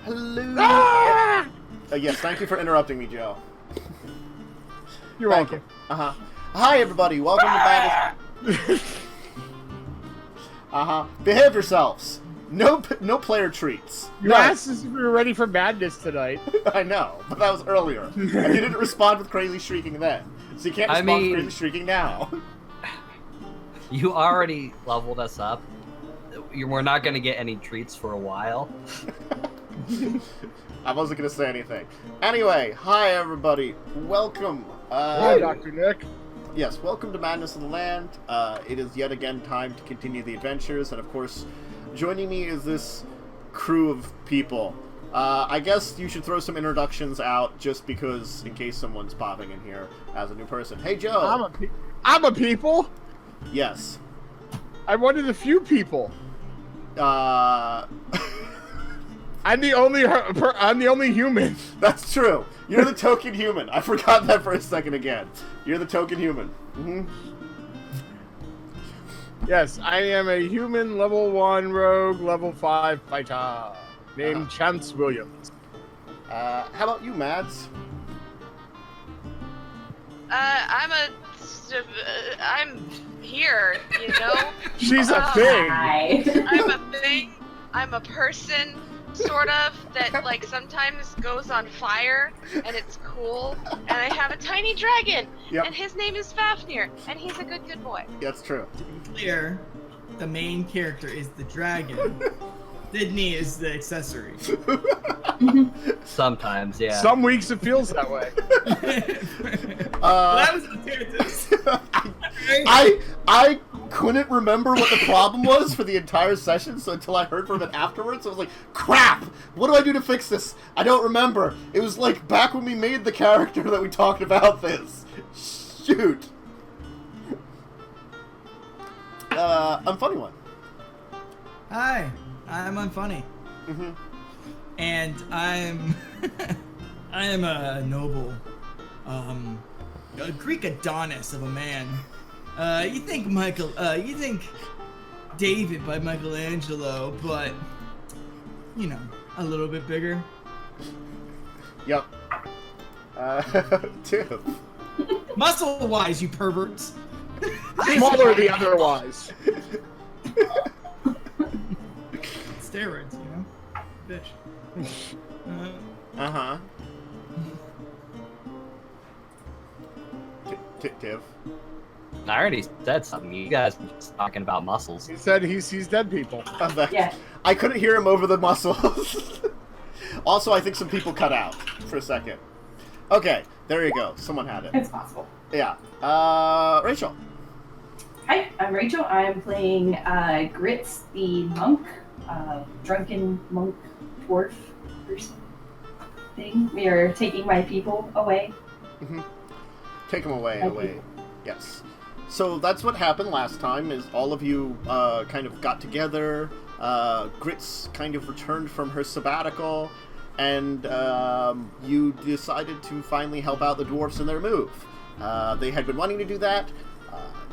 Hello. Ah! Yes, thank you for interrupting me, Joe. You're Thank welcome. you. Hi, everybody. Welcome to Madness. Behave yourselves. No player treats. You asked us if we were ready for madness tonight. I know, but that was earlier. And you didn't respond with crazy shrieking then. So you can't respond with crazy shrieking now. You already leveled us up. We're not going to get any treats for a while. I wasn't going to say anything. Anyway, hi everybody. Welcome. Hi, Dr. Nick. Yes, welcome to Madness of the Land. It is yet again time to continue the adventures, and of course, joining me is this crew of people. I guess you should throw some introductions out, just because, in case someone's popping in here as a new person. Hey, Joe! I'm a people? Yes. I'm one of the few people. I'm the only human. That's true. You're the token human. I forgot that for a second again. You're the token human. Mm-hmm. Yes, I am a human level 1 rogue, level 5 fighter named Chance Williams. How about you, Mads? I'm here, you know? She's a thing. Hi. I'm a thing. I'm a person, sort of, that, like, sometimes goes on fire, and it's cool. And I have a tiny dragon, and his name is Fafnir, and he's a good boy. That's true. To be clear, the main character is the dragon. Sydney is the accessory. Sometimes, yeah. Some weeks it feels that way. That was a tangent. I couldn't remember what the problem was for the entire session, so until I heard from it afterwards, I was like, crap! What do I do to fix this? I don't remember. It was like back when we made the character that we talked about this. Shoot. Unfunnyone. Hi, I'm Unfunny. Mm-hmm. And I'm a noble, a Greek Adonis of a man. You think David by Michelangelo, but you know, a little bit bigger. Yep. Two. Muscle-wise, you perverts. Smaller the otherwise. Steroids, you know, bitch. Uh-huh. Tiv. I already said something. You guys were just talking about muscles. He said he sees dead people. Yeah. I couldn't hear him over the muscles. Also, I think some people cut out for a second. Okay, there you go. Someone had it. It's possible. Yeah. Rachel. Hi, I'm Rachel. I'm playing Grits, the monk, drunken monk dwarf person thing. We are taking my people away. Mm-hmm. Take them away. Yes. So that's what happened last time, is all of you kind of got together. Grits kind of returned from her sabbatical, and you decided to finally help out the dwarves in their move. They had been wanting to do that.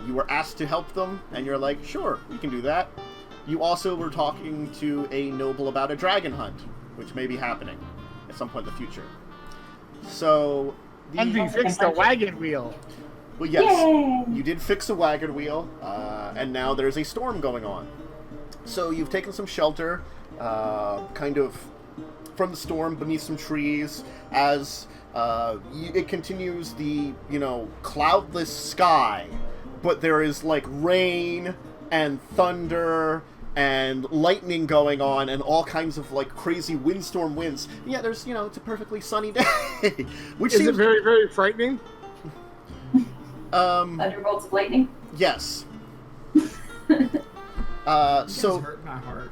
You were asked to help them, and you're like, sure, we can do that. You also were talking to a noble about a dragon hunt, which may be happening at some point in the future. So... And we fixed the wagon wheel. Well, yes, Yay! you did fix a wagon wheel, and now there's a storm going on. So you've taken some shelter, kind of from the storm beneath some trees, as it continues the, cloudless sky, but there is, like, rain and thunder and lightning going on and all kinds of, like, crazy windstorm winds. Yeah, there's, it's a perfectly sunny day. Which Is seems it very, very frightening? Thunderbolts of lightning. Yes. You guys So hurt my heart.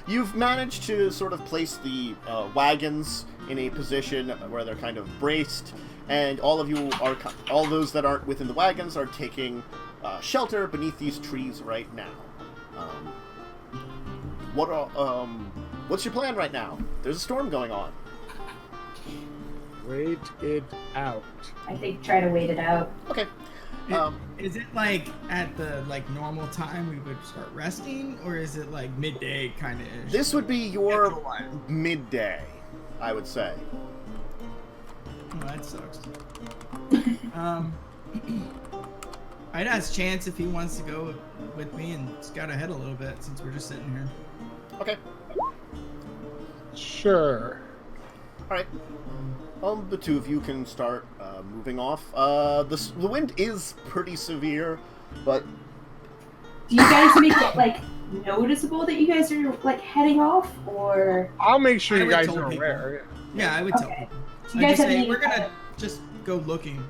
you've managed to sort of place the wagons in a position where they're kind of braced, and all those that aren't within the wagons are taking shelter beneath these trees right now. What's your plan right now? There's a storm going on. Wait it out. I think try to wait it out. Okay. Is it like at the normal time we would start resting, or is it like midday kind of? This would be your midday, I would say. Oh, that sucks. I'd ask Chance if he wants to go with me and scout ahead a little bit since we're just sitting here. Okay. Sure. All right. The two of you can start moving off. The wind is pretty severe, but do you guys make it noticeable that you guys are heading off, or? I'll make sure you guys tell are people. aware. Yeah, I would tell Okay. people. Do you guys have any? We're gonna just go looking.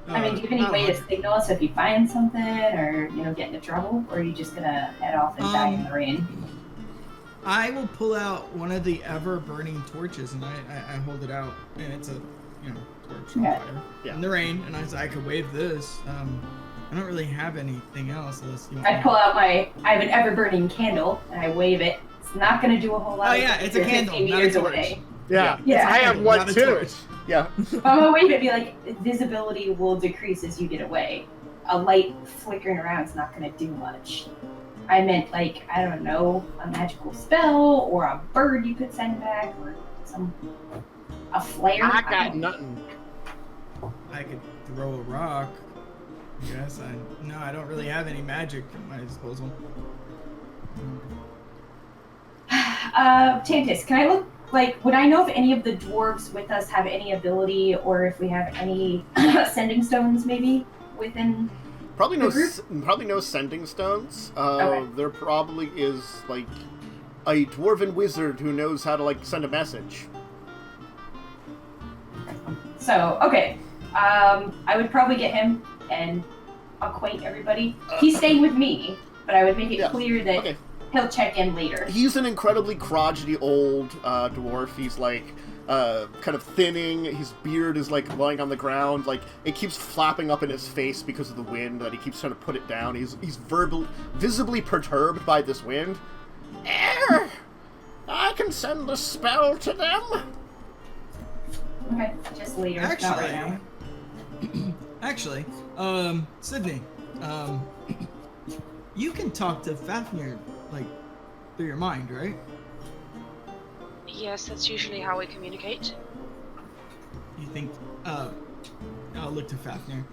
I mean, do you have any way to signal us if you find something, or get into trouble, or are you just gonna head off and die in the rain? I will pull out one of the ever-burning torches, and I hold it out, and it's a torch on fire in the rain, and I could wave this. I don't really have anything else unless you want. I pull out I have an ever-burning candle, and I wave it. It's not gonna do a whole lot. Oh yeah, it's a candle, 15 not a meters torch. away. Yeah, Yeah. I have one Not a too. torch. yeah. I'm gonna wave it and be visibility will decrease as you get away. A light flickering around is not gonna do much. I meant I don't know, a magical spell or a bird you could send back or a flare. I got nothing. I could throw a rock. Yes, I don't really have any magic at my disposal. Tantus, can I look would I know if any of the dwarves with us have any ability, or if we have any sending stones maybe within? Probably no sending stones. Okay. There probably is a dwarven wizard who knows how to send a message. So okay, I would probably get him and acquaint everybody. He's staying with me, but I would make it clear that he'll check in later. He's an incredibly crotchety old dwarf. He's kind of thinning. His beard is lying on the ground. It keeps flapping up in his face because of the wind that he keeps trying to put it down. He's visibly perturbed by this wind. I can send a spell to them. Okay, just later. Not right now. Actually, Signe, you can talk to Fafnir through your mind, right? Yes, that's usually how we communicate. You think? I'll look to Fafnir.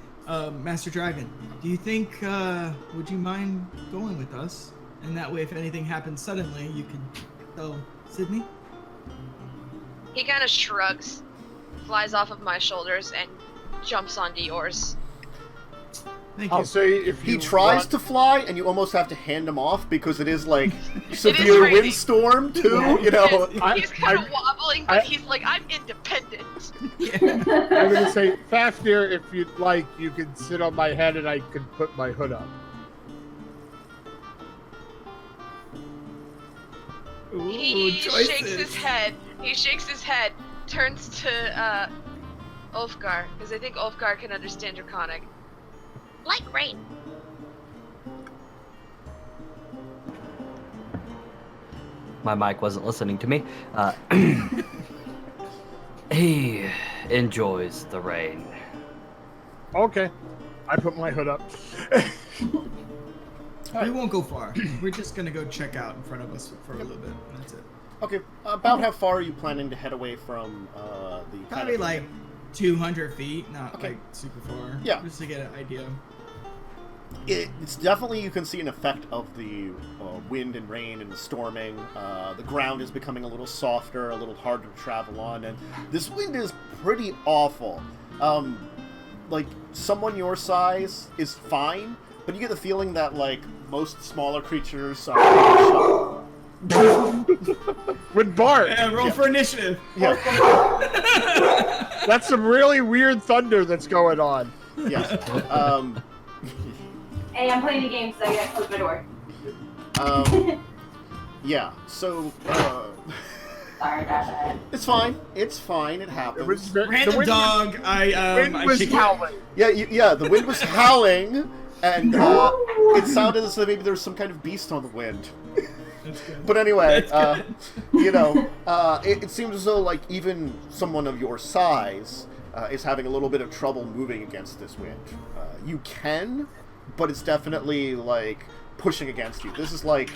Master Dragon, do you think? Would you mind going with us? And that way, if anything happens suddenly, you could tell Signe. He kind of shrugs, flies off of my shoulders, and jumps onto yours. Thank you. I'll say if He you tries want... to fly, and you almost have to hand him off because it is raining. severe windstorm too. He's kind of wobbling, but he's I'm independent. I'm gonna say, Fafnir, if you'd like, you can sit on my head and I can put my hood up. Ooh, He choices. shakes his head, turns to Ulfgar, because I think Ulfgar can understand Draconic. Like rain. My mic wasn't listening to me. He enjoys the rain. Okay. I put my hood up. We won't go far. We're just gonna go check out in front of us for a little bit. And that's it. Okay, about how far are you planning to head away from the? Probably 200 feet, not Okay. super far. Yeah. Just to get an idea. It's definitely, you can see an effect of the wind and rain and the storming. The ground is becoming a little softer, a little harder to travel on, and this wind is pretty awful. Someone your size is fine, but you get the feeling that most smaller creatures are. With Bart. Yeah, roll for initiative. Yeah. That's some really weird thunder that's going on. Yes. Hey, I'm playing a game, so I gotta close my door. Yeah. So. Sorry about that. It's fine. It's fine. It happens. Random dog. Wind was howling. Yeah. The wind was howling, and it sounded as though maybe there was some kind of beast on the wind. That's good. But anyway, it seems as though even someone of your size is having a little bit of trouble moving against this wind. You can, but it's definitely like pushing against you. This is like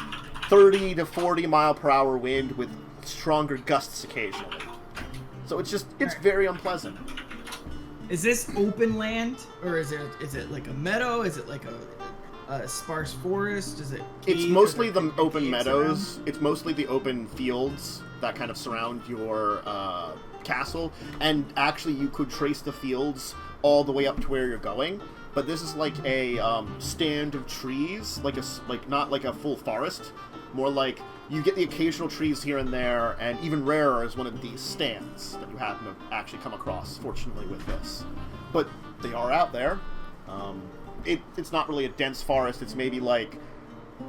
30 to 40 mile per hour wind with stronger gusts occasionally. So it's very unpleasant. Is this open land, or is it like a meadow? Is it like a sparse forest? Is it? It's mostly the open meadows. Around? It's mostly the open fields that kind of surround your castle. And actually, you could trace the fields all the way up to where you're going. But this is like a stand of trees, not like a full forest. More like you get the occasional trees here and there, and even rarer is one of these stands that you happen to actually come across, fortunately, with this. But they are out there. It's not really a dense forest. It's maybe like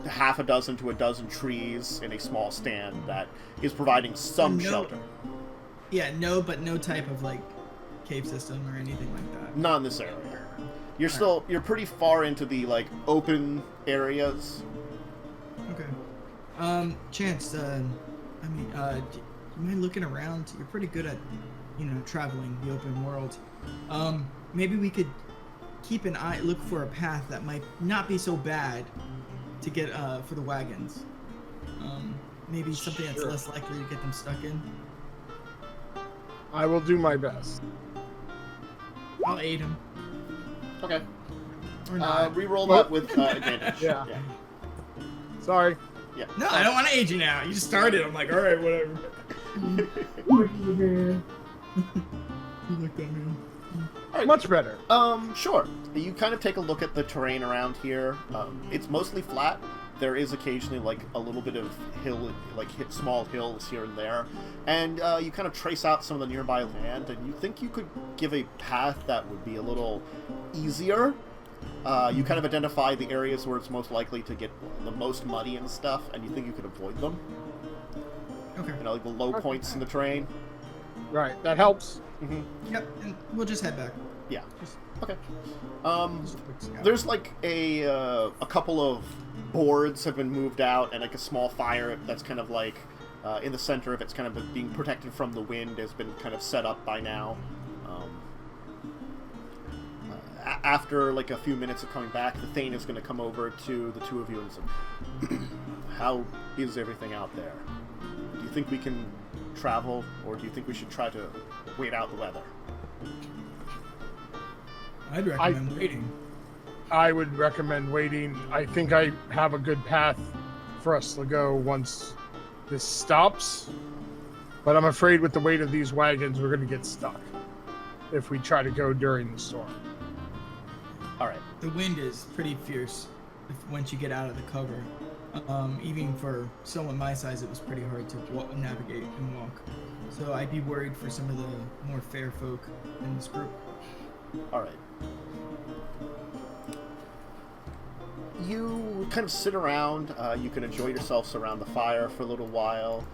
half a dozen to a dozen trees in a small stand that is providing some shelter. Yeah, no type of like cave system or anything like that. Not in this area. You're pretty far into the like open areas. Okay. Chance, do you mind looking around? You're pretty good at, traveling the open world. Maybe we could keep an eye, look for a path that might not be so bad to get, for the wagons. Maybe something that's less likely to get them stuck in. I will do my best. I'll aid him. Okay. Or not. Reroll that with advantage. Yeah. Sorry. Yeah. No, I don't want to aid you now. You just started. I'm like, all right, whatever. You like that, man? Right. Much better. Sure. You kind of take a look at the terrain around here. It's mostly flat. There is occasionally like a little bit of hill, small hills here and there, and you kind of trace out some of the nearby land, and you think you could give a path that would be a little easier. You kind of identify the areas where it's most likely to get the most muddy and stuff, and you think you could avoid them. Okay. Like the low points in the terrain. Right. That helps. Mm-hmm. Yep. And we'll just head back. Yeah. Okay. There's like a couple of boards have been moved out, and like a small fire that's kind of like in the center of it's kind of being protected from the wind has been kind of set up by now. After like a few minutes of coming back, the Thane is going to come over to the two of you and say, "How is everything out there? Do you think we can travel, or do you think we should try to wait out the weather?" I'd recommend waiting. I would recommend waiting. I think I have a good path for us to go once this stops. But I'm afraid with the weight of these wagons, we're going to get stuck if we try to go during the storm. All right. The wind is pretty fierce once you get out of the cover. Even for someone my size, it was pretty hard to navigate and walk. So I'd be worried for some of the more fair folk in this group. All right. You kind of sit around. You can enjoy yourselves around the fire for a little while,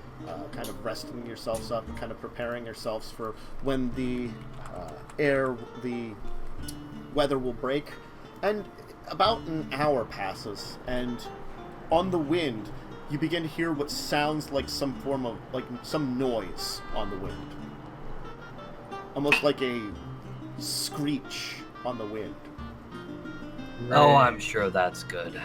kind of resting yourselves up, kind of preparing yourselves for when the weather will break. And about an hour passes, and on the wind, you begin to hear what sounds like some form of, like, some noise on the wind. Almost like a screech on the wind. Oh, I'm sure that's good.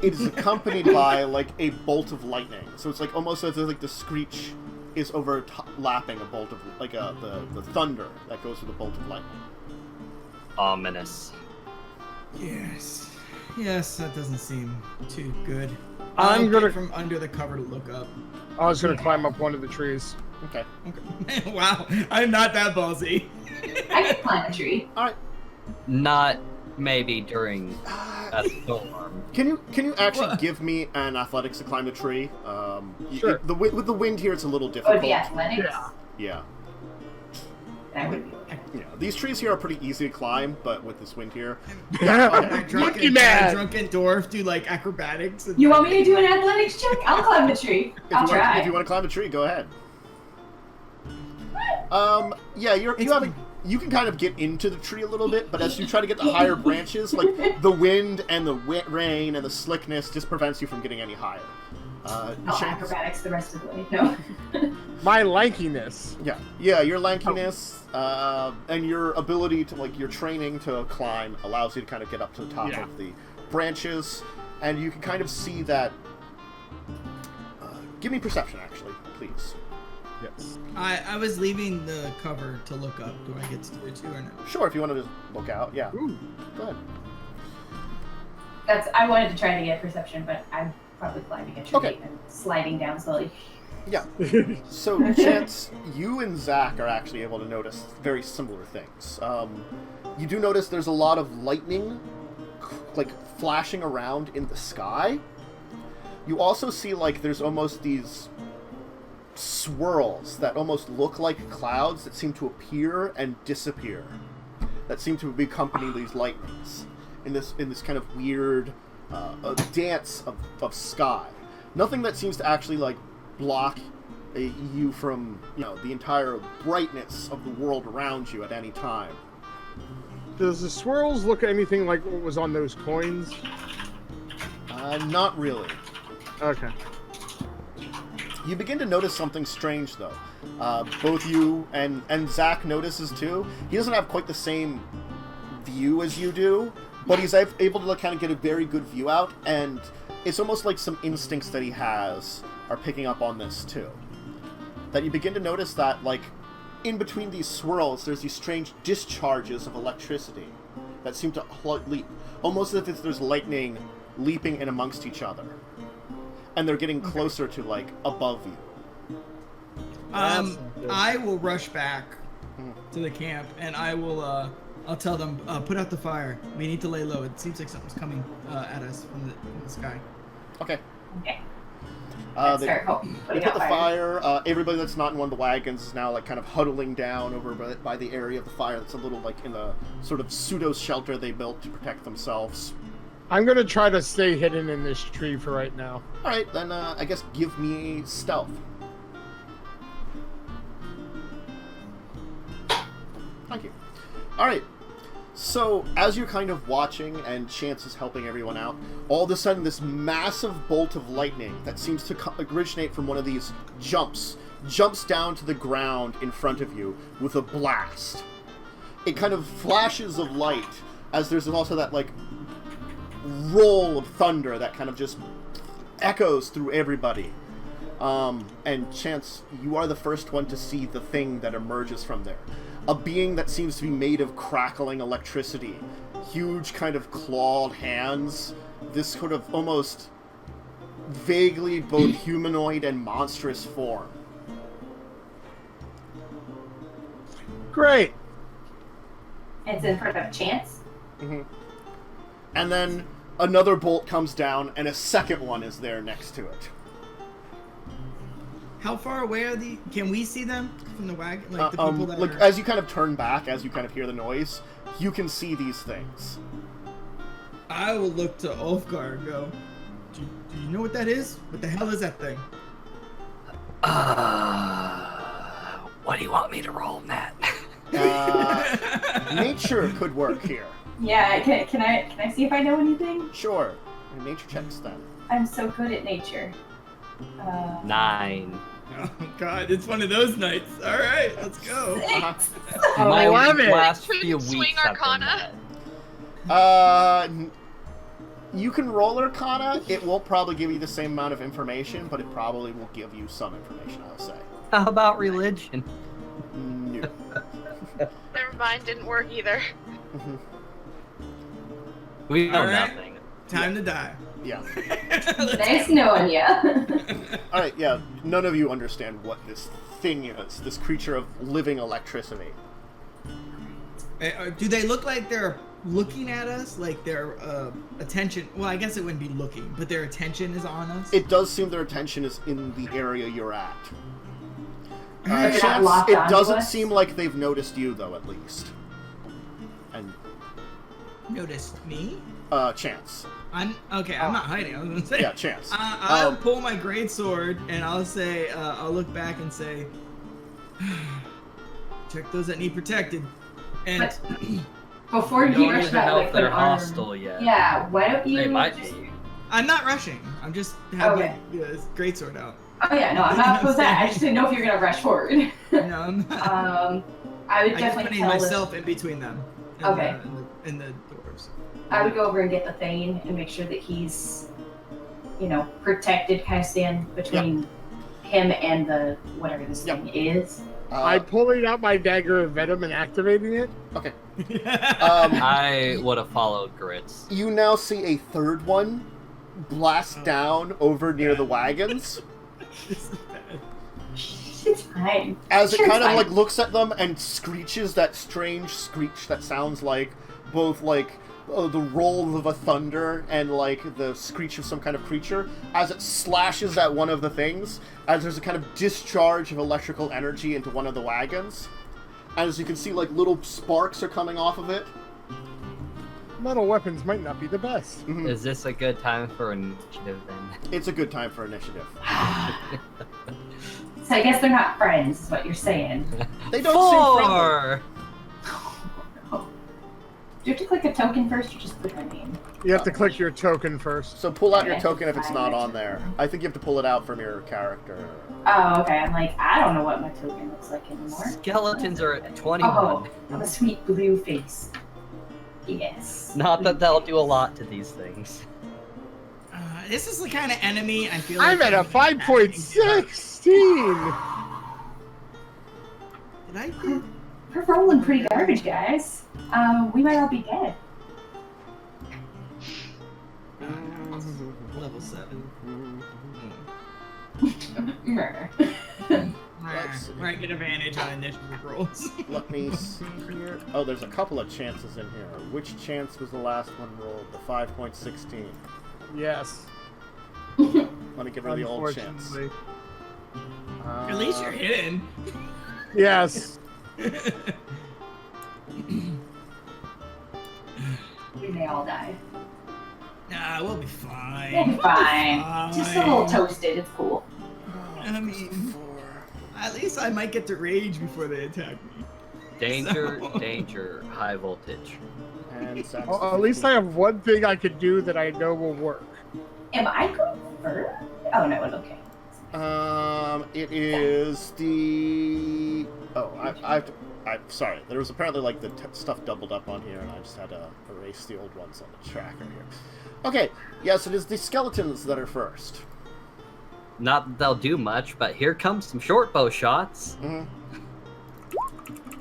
It is accompanied by, like, a bolt of lightning. So it's like almost as if like the screech is overlapping a bolt of, like, the thunder that goes with a bolt of lightning. Ominous. Yes, that doesn't seem too good. I'm gonna get from under the cover to look up. I was gonna climb up one of the trees. Okay. Wow, I'm not that ballsy. I can climb a tree. All right. Not maybe during a storm. Can you actually give me an athletics to climb a tree? Sure. With the wind here, it's a little Oh, difficult. the athletics? Yeah. That would be okay. Yeah. These trees here are pretty easy to climb, but with this wind here, My Monkey man! drunken dwarf do like acrobatics. And, You want me to do an athletics check? I'll climb the tree. I'll try. if you want to climb a tree, go ahead. Yeah, you can kind of get into the tree a little bit, but as you try to get the higher branches, like the wind and the rain and the slickness just prevents you from getting any higher. Acrobatics the rest of the way. No. My lankiness. Yeah, your lankiness and your ability to, like, your training to climb allows you to kind of get up to the top of the branches, and you can kind of see that. Give me perception, actually, please. Yes. I was leaving the cover to look up. Do I get to do it too or no? Sure, if you want to just look out. Yeah. Ooh. Go ahead. I wanted to try to get perception, but I'm probably climbing a tree and sliding down slowly. Yeah. So, Chance, you and Zach are actually able to notice very similar things. You do notice there's a lot of lightning, like, flashing around in the sky. You also see, like, there's almost these swirls that almost look like clouds that seem to appear and disappear, that seem to accompany these lightnings in this kind of weird dance of sky. Nothing that seems to actually, like, block you from, the entire brightness of the world around you at any time. Does the swirls look anything like what was on those coins? Not really. Okay. You begin to notice something strange, though. Both you and Zach notices, too. He doesn't have quite the same view as you do, but he's able to kind of get a very good view out, and it's almost like some instincts that he has are picking up on this, too. That you begin to notice that, like, in between these swirls, there's these strange discharges of electricity that seem to leap, almost as if there's lightning leaping in amongst each other. And they're getting closer to, like, above you. I will rush back to the camp, and I will, I'll tell them, put out the fire. We need to lay low. It seems like something's coming at us from the sky. Okay. They put the fire. Everybody that's not in one of the wagons is now, like, kind of huddling down over by the area of the fire that's a little, like, in the sort of pseudo-shelter they built to protect themselves. I'm going to try to stay hidden in this tree for right now. Alright, then I guess give me stealth. Thank you. Alright, so as you're kind of watching and Chance is helping everyone out, all of a sudden this massive bolt of lightning that seems to originate from one of these jumps down to the ground in front of you with a blast. It kind of flashes of light as there's also that, like, roll of thunder that kind of just echoes through everybody. And Chance, you are the first one to see the thing that emerges from there. A being that seems to be made of crackling electricity. Huge kind of clawed hands. This sort of almost vaguely both humanoid and monstrous form. Great. It's in front of Chance. Mm-hmm. And then another bolt comes down, and a second one is there next to it. How far away are the? Can we see them from the wagon? Like the people that like are... as you kind of turn back, as you kind of hear the noise, you can see these things. I will look to Ulfgar and go, do you know what that is? What the hell is that thing? What do you want me to roll, Matt? Nature could work here. Yeah, can I see if I know anything? Sure. Nature checks then. I'm so good at nature. 9. Oh God, it's one of those nights. All right, let's go. My 11. last Couldn't few swing weeks have been Arcana? that. You can roll Arcana. It won't probably give you the same amount of information, but it probably will give you some information, I'll say. How about religion? No. Never mind, didn't work either. We know All right. nothing. Time to die. Yeah. Nice knowing ya. Alright, yeah. None of you understand what this thing is. This creature of living electricity. Do they look like they're looking at us? Like their attention... Well, I guess it wouldn't be looking, but their attention is on us? It does seem their attention is in the area you're at. They're not Chance, locked it onto doesn't us? seem like they've noticed you, though, at least. And, Noticed me? Chance. I'm not hiding. I was gonna say. Yeah, Chance. I'll pull my greatsword and I'll say, I'll look back and say, check those that need protected. And Before We you don't rush even that know with if an they're arm. hostile yet. Yeah, why don't you They might just be. I'm not rushing. I'm just having this greatsword out. Oh yeah, no, I'm not opposed to that. I just didn't know if you were gonna rush forward. No, I'm not. I would definitely tell myself in between them. In the dwarves. I would go over and get the Thane and make sure that he's, protected, kind of stand between him and the whatever this thing is. I'm pulling out my dagger of venom and activating it. Okay. I would have followed Grits. You now see a third one blast down over near the wagons. It's fine. As it kind of like looks at them and screeches that strange screech that sounds like both like the roll of a thunder and like the screech of some kind of creature, as it slashes at one of the things, as there's a kind of discharge of electrical energy into one of the wagons. And as you can see, like little sparks are coming off of it. Metal weapons might not be the best. Mm-hmm. Is this a good time for initiative then? It's a good time for initiative. So I guess they're not friends, is what you're saying. They don't seem friendly. 4! Do you have to click a token first, or just click my name? You have to click your token first. So pull out your token if it's not on there. I think you have to pull it out from your character. Oh, okay. I'm like, I don't know what my token looks like anymore. Skeletons are at 21. Oh, I'm a sweet blue face. Yes. Not that they'll do a lot to these things. This is the kind of enemy I feel like... I'm at a 5.16! Did I get... We're rolling pretty garbage, guys. We might all be dead. Level 7. Murder. Right, get advantage on initiative rolls. Let me see here. Oh, there's a couple of chances in here. Which chance was the last one rolled? The 5.16. Yes. Let me get rid of the old chance. At least you're hidden. Yes. We may all die. Nah, we'll be fine. We'll be fine. Just a little toasted. It's cool. I mean, at least I might get to rage before they attack me. Danger, danger, high voltage. And at least I have one thing I could do that I know will work. Am I going first? Oh no, it's okay. It is the. Oh, I'm sorry. There was apparently like the stuff doubled up on here, and I just had to erase the old ones on the tracker here. Okay, yes, it is the skeletons that are first. Not that they'll do much, but here comes some short bow shots. Mm-hmm.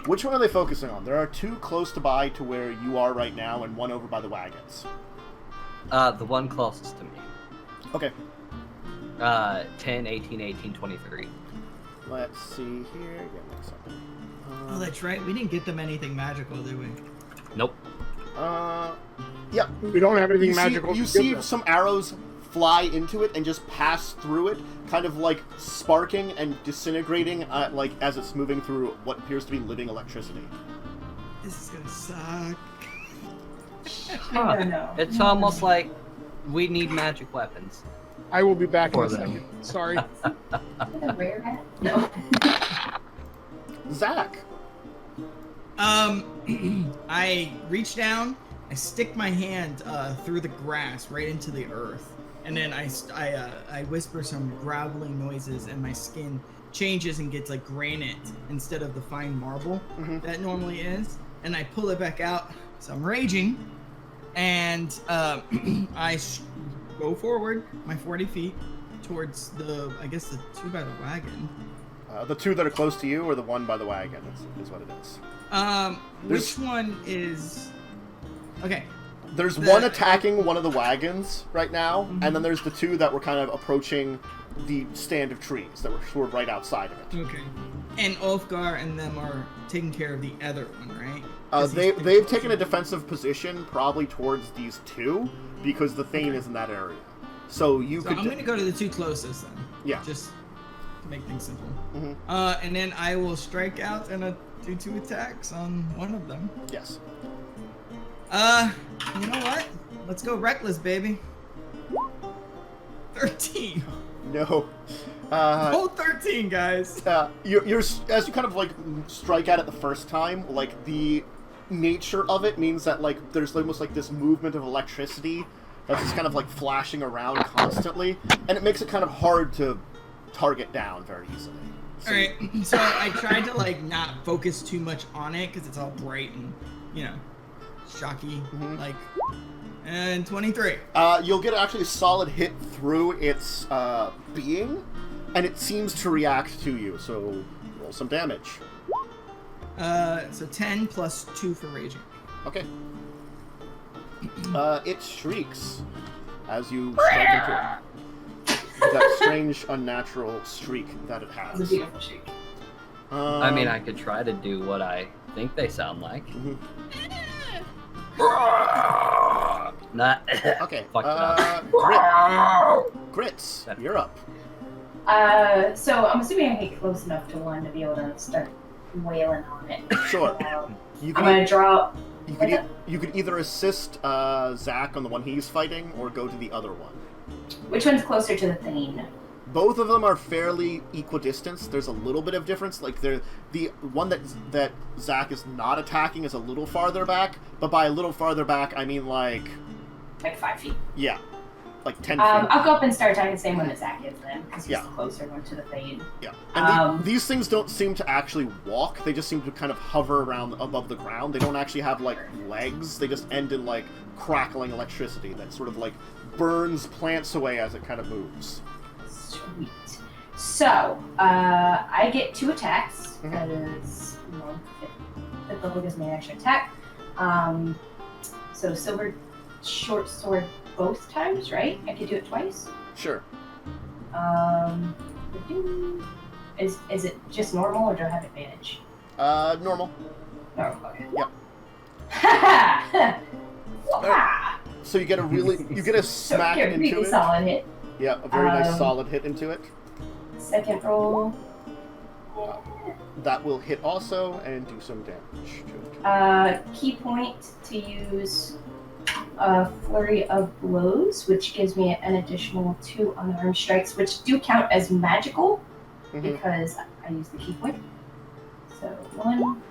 Which one are they focusing on? There are two close to by to where you are right now, and one over by the wagons. The one closest to me. Okay. 10, 18, 18, 23. Let's see here. Get mixed up. Oh, that's right. We didn't get them anything magical, did we? Nope. Yeah. We don't have anything magical. You see some arrows fly into it and just pass through it, kind of like sparking and disintegrating, like as it's moving through what appears to be living electricity. This is gonna suck. I don't know. It's almost like we need magic weapons. I will be back in a For them. second. Sorry. Is that a rare hat? No. Zach. I reach down, I stick my hand through the grass right into the earth, and then I whisper some growling noises, and my skin changes and gets like granite instead of the fine marble that normally is, and I pull it back out. So I'm raging, and I go forward my 40 feet towards the two by the wagon. The two that are close to you, or the one by the wagon, is what it is. Which one is... Okay. There's one attacking one of the wagons right now, and then there's the two that were kind of approaching the stand of trees that were sort of right outside of it. Okay. And Ulfgar and them are taking care of the other one, right? They've taken a defensive position probably towards these two, because the Thane is in that area. So I'm going to go to the two closest then. Yeah. Just to make things simple. Mm-hmm. And then I will strike out and do 2 attacks on one of them. Yes. You know what? Let's go reckless, baby. 13. No. 13, guys. You're as you kind of like strike at it the first time, like the nature of it means that like there's almost like this movement of electricity that's just kind of like flashing around constantly, and it makes it kind of hard to target down very easily. So, Alright, so I tried to like not focus too much on it because it's all bright and, shocky. Like, and 23. You'll get actually a solid hit through its being, and it seems to react to you, so roll some damage. So 10 plus 2 for raging. Okay. It shrieks as you strike into it. With that strange, unnatural shriek that it has. It's a beautiful shriek. I mean, I could try to do what I think they sound like. Not. Okay. Fucked it up. Grits, you're up. So I'm assuming I get close enough to one to be able to start wailing on it. Sure. I'm You gonna draw. you could either assist Zach on the one he's fighting, or go to the other one. Which one's closer to the Thane? Both of them are fairly equidistant. There's a little bit of difference. Like the one that Zach is not attacking is a little farther back, but by a little farther back, I mean like 5 feet. Yeah, like 10 feet. I'll go up and start attacking the same one that Zach is then, because he's Yeah. the closer one to the Thane. Yeah, and these things don't seem to actually walk. They just seem to kind of hover around above the ground. They don't actually have like legs. They just end in like crackling electricity that sort of like burns plants away as it kind of moves. Sweet. So, I get 2 attacks, because, fifth level gives me an extra attack. So silver short sword both times, right? I could do it twice? Sure. Is it just normal, or do I have advantage? Normal. Normal, okay. Yep. Wah! So you get a smack So, into really it. solid hit. Yeah, a very nice solid hit into it. Second roll. That will hit also and do some damage to it. Key point to use a flurry of blows, which gives me an additional 2 unarmed strikes, which do count as magical because I use the key point. So 1,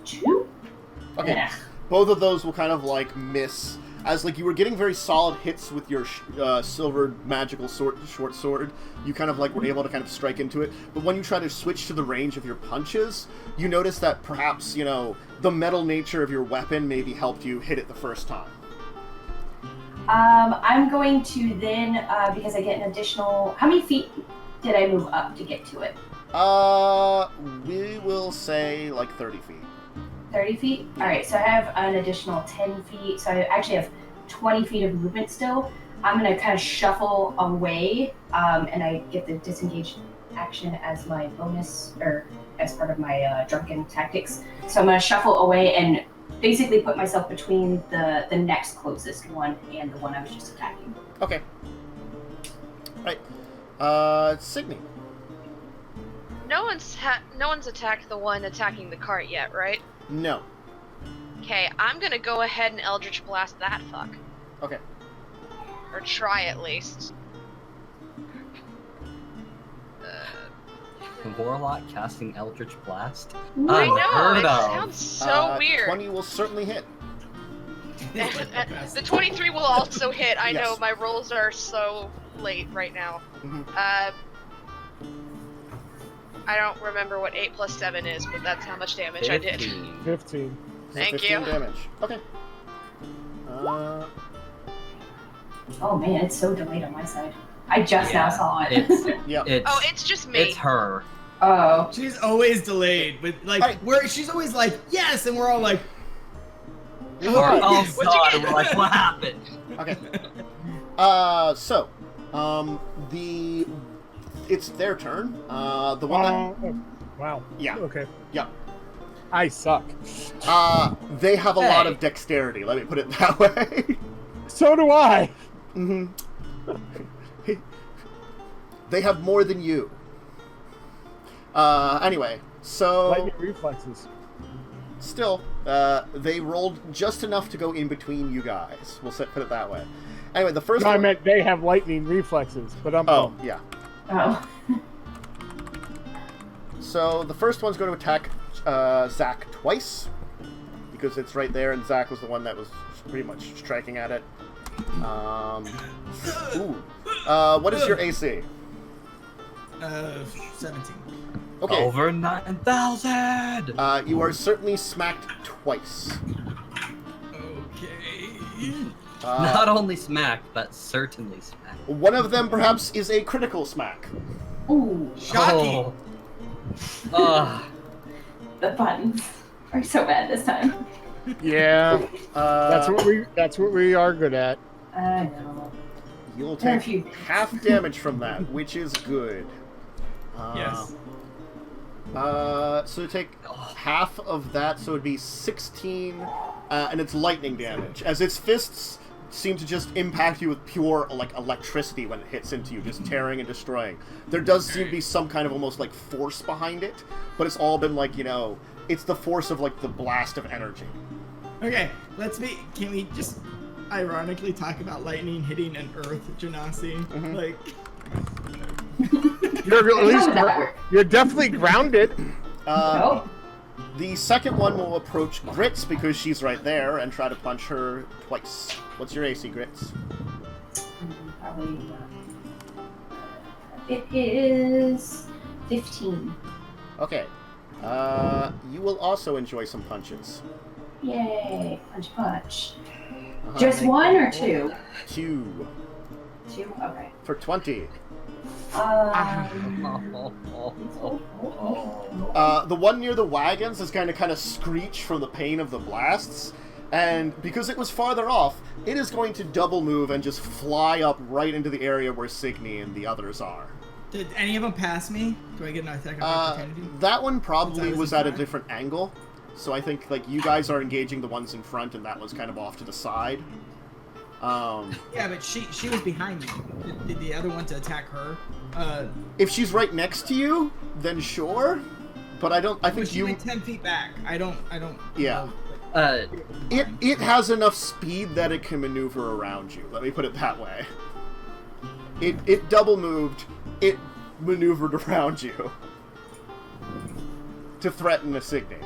2. Okay. Yeah. Both of those will kind of like miss, as like you were getting very solid hits with your silver magical short sword. You kind of like were able to kind of strike into it, but when you try to switch to the range of your punches, you notice that perhaps the metal nature of your weapon maybe helped you hit it the first time. I'm going to then, because I get an additional. How many feet did I move up to get to it? We will say like 30 feet. 30 feet? Alright, so I have an additional 10 feet, so I actually have 20 feet of movement still. I'm going to kind of shuffle away, and I get the disengage action as my bonus, or as part of my drunken tactics. So I'm going to shuffle away and basically put myself between the next closest one and the one I was just attacking. Okay. Right. Signe. No one's attacked the one attacking the cart yet, right? No. Okay, I'm gonna go ahead and Eldritch Blast that fuck. Okay. Or try at least. Warlock casting Eldritch Blast? I know, Unheard it of. sounds so weird. 20 will certainly hit. The 23 will also hit. I know, Yes. my rolls are so late right now. I don't remember what 8 plus 7 is, but that's how much damage I did. 15. Thank 15 you. damage. Okay. Oh man, it's so delayed on my side. I just now saw it. It's just me. It's her. Oh. She's always delayed, but like she's always like yes, and we're all like, Oh What'd you god, get? we're like, what happened? Okay. It's their turn. The one that... Wow. Yeah. Okay. Yeah. I suck. They have a lot of dexterity, let me put it that way. So do I. They have more than you. Anyway, so... Lightning reflexes. Still, they rolled just enough to go in between you guys. We'll put it that way. Anyway, the first No, I one... meant they have lightning reflexes, but I'm... Oh, yeah. Oh. So the first one's going to attack Zach twice, because it's right there, and Zach was the one that was pretty much striking at it. What is your AC? 17. Okay. Over 9,000! You are certainly smacked twice. Okay. Not only smacked, but certainly smacked. One of them perhaps is a critical smack. Ooh, Shocking. the buttons are so bad this time. Yeah, that's what we are good at. I know. You'll take half damage from that, which is good. Yes. So take half of that, so it'd be 16, and it's lightning damage, as its fists seem to just impact you with pure electricity when it hits into you, just tearing and destroying. There does seem to be some kind of almost force behind it, but it's all been it's the force of the blast of energy. Okay, can we just ironically talk about lightning hitting an earth, Genasi? You're at least you're definitely grounded. Nope. The second one will approach Grits because she's right there and try to punch her twice. What's your AC, Grits? Probably it is 15. Okay. You will also enjoy some punches. Yay! Punch. Just one or two? Two. Two? Okay. For 20. The one near the wagons is going to kind of screech from the pain of the blasts, and because it was farther off, it is going to double move and just fly up right into the area where Signe and the others are. Did any of them pass me? Do I get an attack of opportunity? That one probably was at a different angle, so I think you guys are engaging the ones in front, and that one's kind of off to the side. Yeah, but she was behind me. Did the other one to attack her? If she's right next to you, then sure. But I think she went 10 feet back. I don't. Yeah. It has enough speed that it can maneuver around you. Let me put it that way. It double moved. It maneuvered around you to threaten a Signe.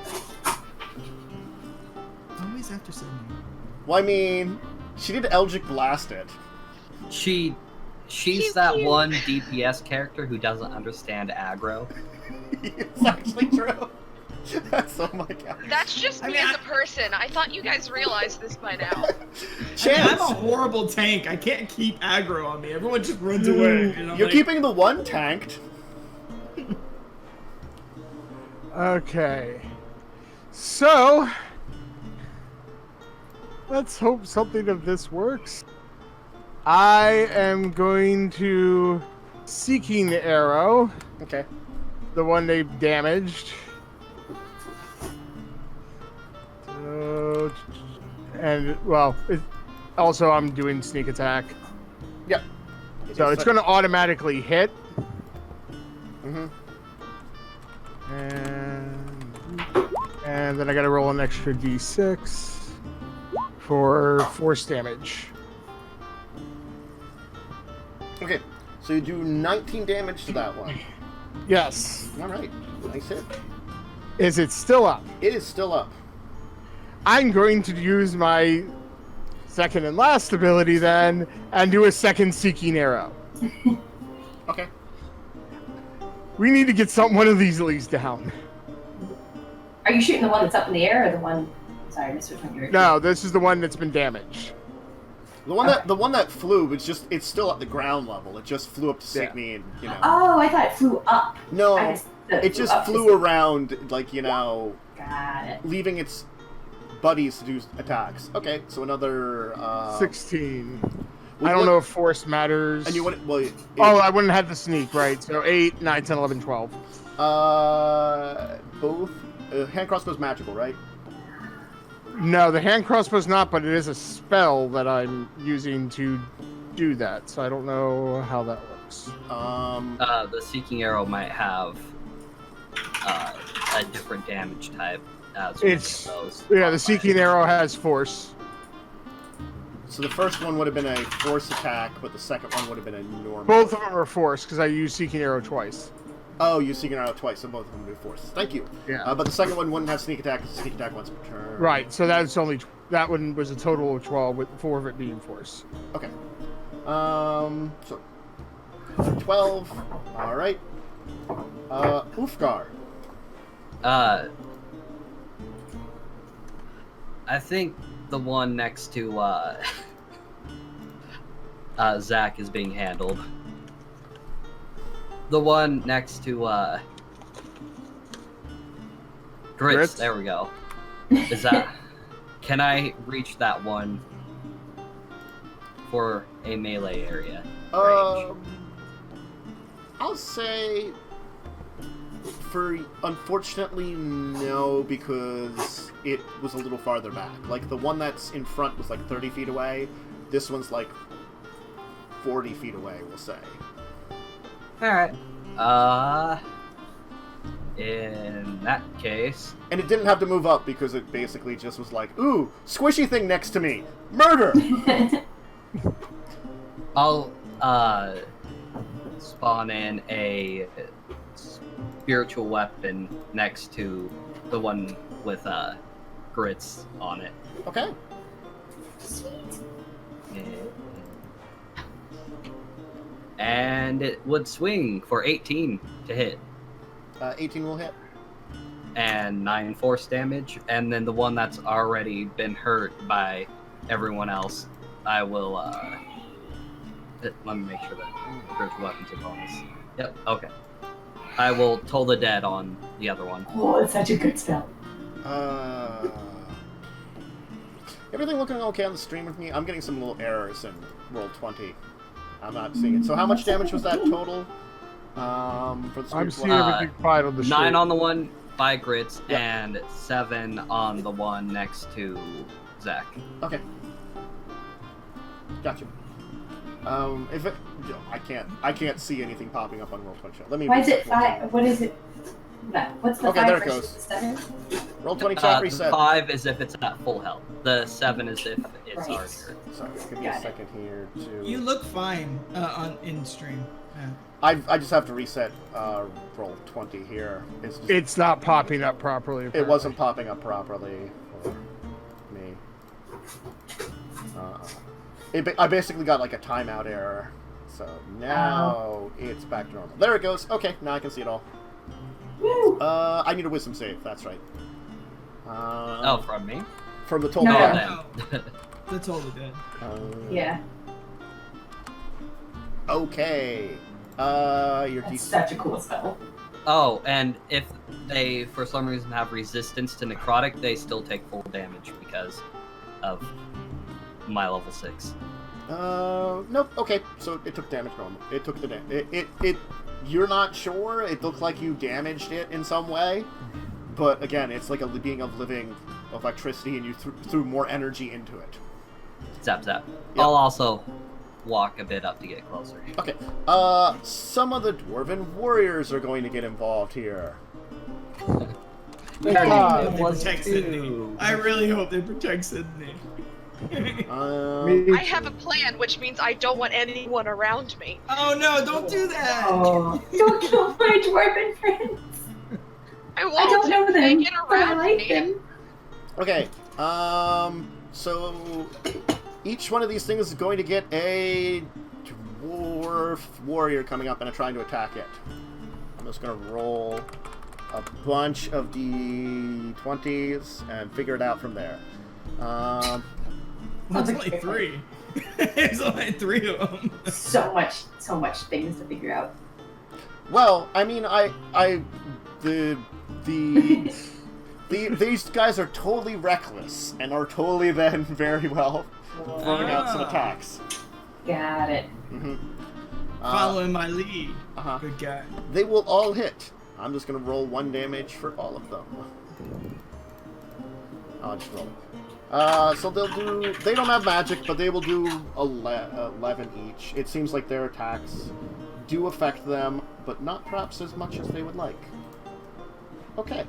Always after Signe. Well, I mean, she did Eldritch Blast it. She's that one DPS character who doesn't understand aggro. It's actually true. Oh my god. That's just me as a person. I thought you guys realized this by now. I'm a horrible tank. I can't keep aggro on me. Everyone just runs away. You're keeping the one tanked. Okay. So, let's hope something of this works. I am going to Seeking Arrow. Okay. The one they damaged. And, well, also I'm doing sneak attack. Yep. So it's going to automatically hit. And then I got to roll an extra d6 for force damage. Okay, so you do 19 damage to that one. Yes. All right, nice hit. Is it still up? It is still up. I'm going to use my second and last ability then, and do a second Seeking Arrow. Okay. We need to get one of these at least down. Are you shooting the one that's up in the air, or the one? Sorry, I missed which one you were. No, this is the one that's been damaged. The one that flew, it's still at the ground level. It just flew up to Signe and Oh, I thought it flew up. No, it just flew around, Got it. leaving its buddies to do attacks. Okay, so another 16. I don't know if force matters. And you wouldn't. I wouldn't have the sneak, right? So 8, 9, 10, 11, 12. Both. Hand crossbow's magical, right? No, the hand crossbow's not, but it is a spell that I'm using to do that. So I don't know how that works. The Seeking Arrow might have a different damage type. The Seeking Arrow has force. So the first one would have been a force attack, but the second one would have been a normal. Both of them are force because I used Seeking Arrow twice. Oh, you Seeking Arrow twice, so both of them would be force. Thank you. Yeah. But the second one wouldn't have sneak attack because sneak attack once per turn. Right. So that's only that one was a total of 12, with 4 of it being force. Okay. So 12. All right. Ulfgar. I think the one next to Zach is being handled. The one next to Grits. There we go. Is that? Can I reach that one for a melee area range? I'll say, unfortunately, no, because it was a little farther back. Like, the one that's in front was like 30 feet away. This one's like 40 feet away, we'll say. Alright. In that case... And it didn't have to move up because it basically just was like, ooh, squishy thing next to me! Murder! I'll, spawn in a spiritual weapon next to the one with, grits on it. Okay. Sweet. And it would swing for 18 to hit. 18 will hit. And 9 force damage. And then the one that's already been hurt by everyone else, I will, let me make sure that spiritual weapons are bonus. Yep, okay. I will Toll the Dead on the other one. Oh, it's such a good spell. Everything looking okay on the stream with me? I'm getting some little errors in Roll20. I'm not seeing it. So how much damage was that total? For the I'm seeing everything fine on the stream. 9 on the one by Grits, and 7 on the one next to Zach. Okay. Gotcha. If it, you know, I can't see anything popping up on Roll20. Let me. Why is it 5? What is it? What's the 5 there it versus goes. the 7? Roll20 chat reset. 5 is if it's at full health. The 7 is if it's already hurt. Sorry, give me a second here to. You look fine in stream. Yeah. I just have to reset Roll20 here. It's not popping up properly. It wasn't popping up properly for me. I basically got like a timeout error. So now it's back to normal. There it goes. Okay, now I can see it all. Woo! I need a wisdom save. That's right. Oh, from me? From the Toll No. Dead. Then. That's all they did. Yeah. Okay. Your That's DC. such a cool spell. Oh, and if they, for some reason, have resistance to necrotic, they still take full damage because of my level 6. Nope. Okay, so it took damage normal. It took the damage. It. You're not sure. It looked like you damaged it in some way, but again, it's like a being of living electricity, and you threw more energy into it. Zap, zap. Yep. I'll also walk a bit up to get closer. Okay. Some of the Dwarven warriors are going to get involved here. They protect Sydney. I really hope they protect Sydney. I have a plan, which means I don't want anyone around me. Oh no, don't do that! Oh, don't kill my dwarven friends. I won't. I don't know They them, get but I around like me. them. Okay. So each one of these things is going to get a dwarf warrior coming up and trying to attack it. I'm just going to roll a bunch of d20s and figure it out from there. Well, it's only 3. There's only 3 of them. So much things to figure out. Well, I mean, these guys are totally reckless and are totally then very well throwing out some attacks. Got it. Mm-hmm. Following my lead. Uh-huh. Good guy. They will all hit. I'm just going to roll 1 damage for all of them. I'll just roll it. So they don't have magic, but they will do 11 each. It seems like their attacks do affect them, but not perhaps as much as they would like. Okay.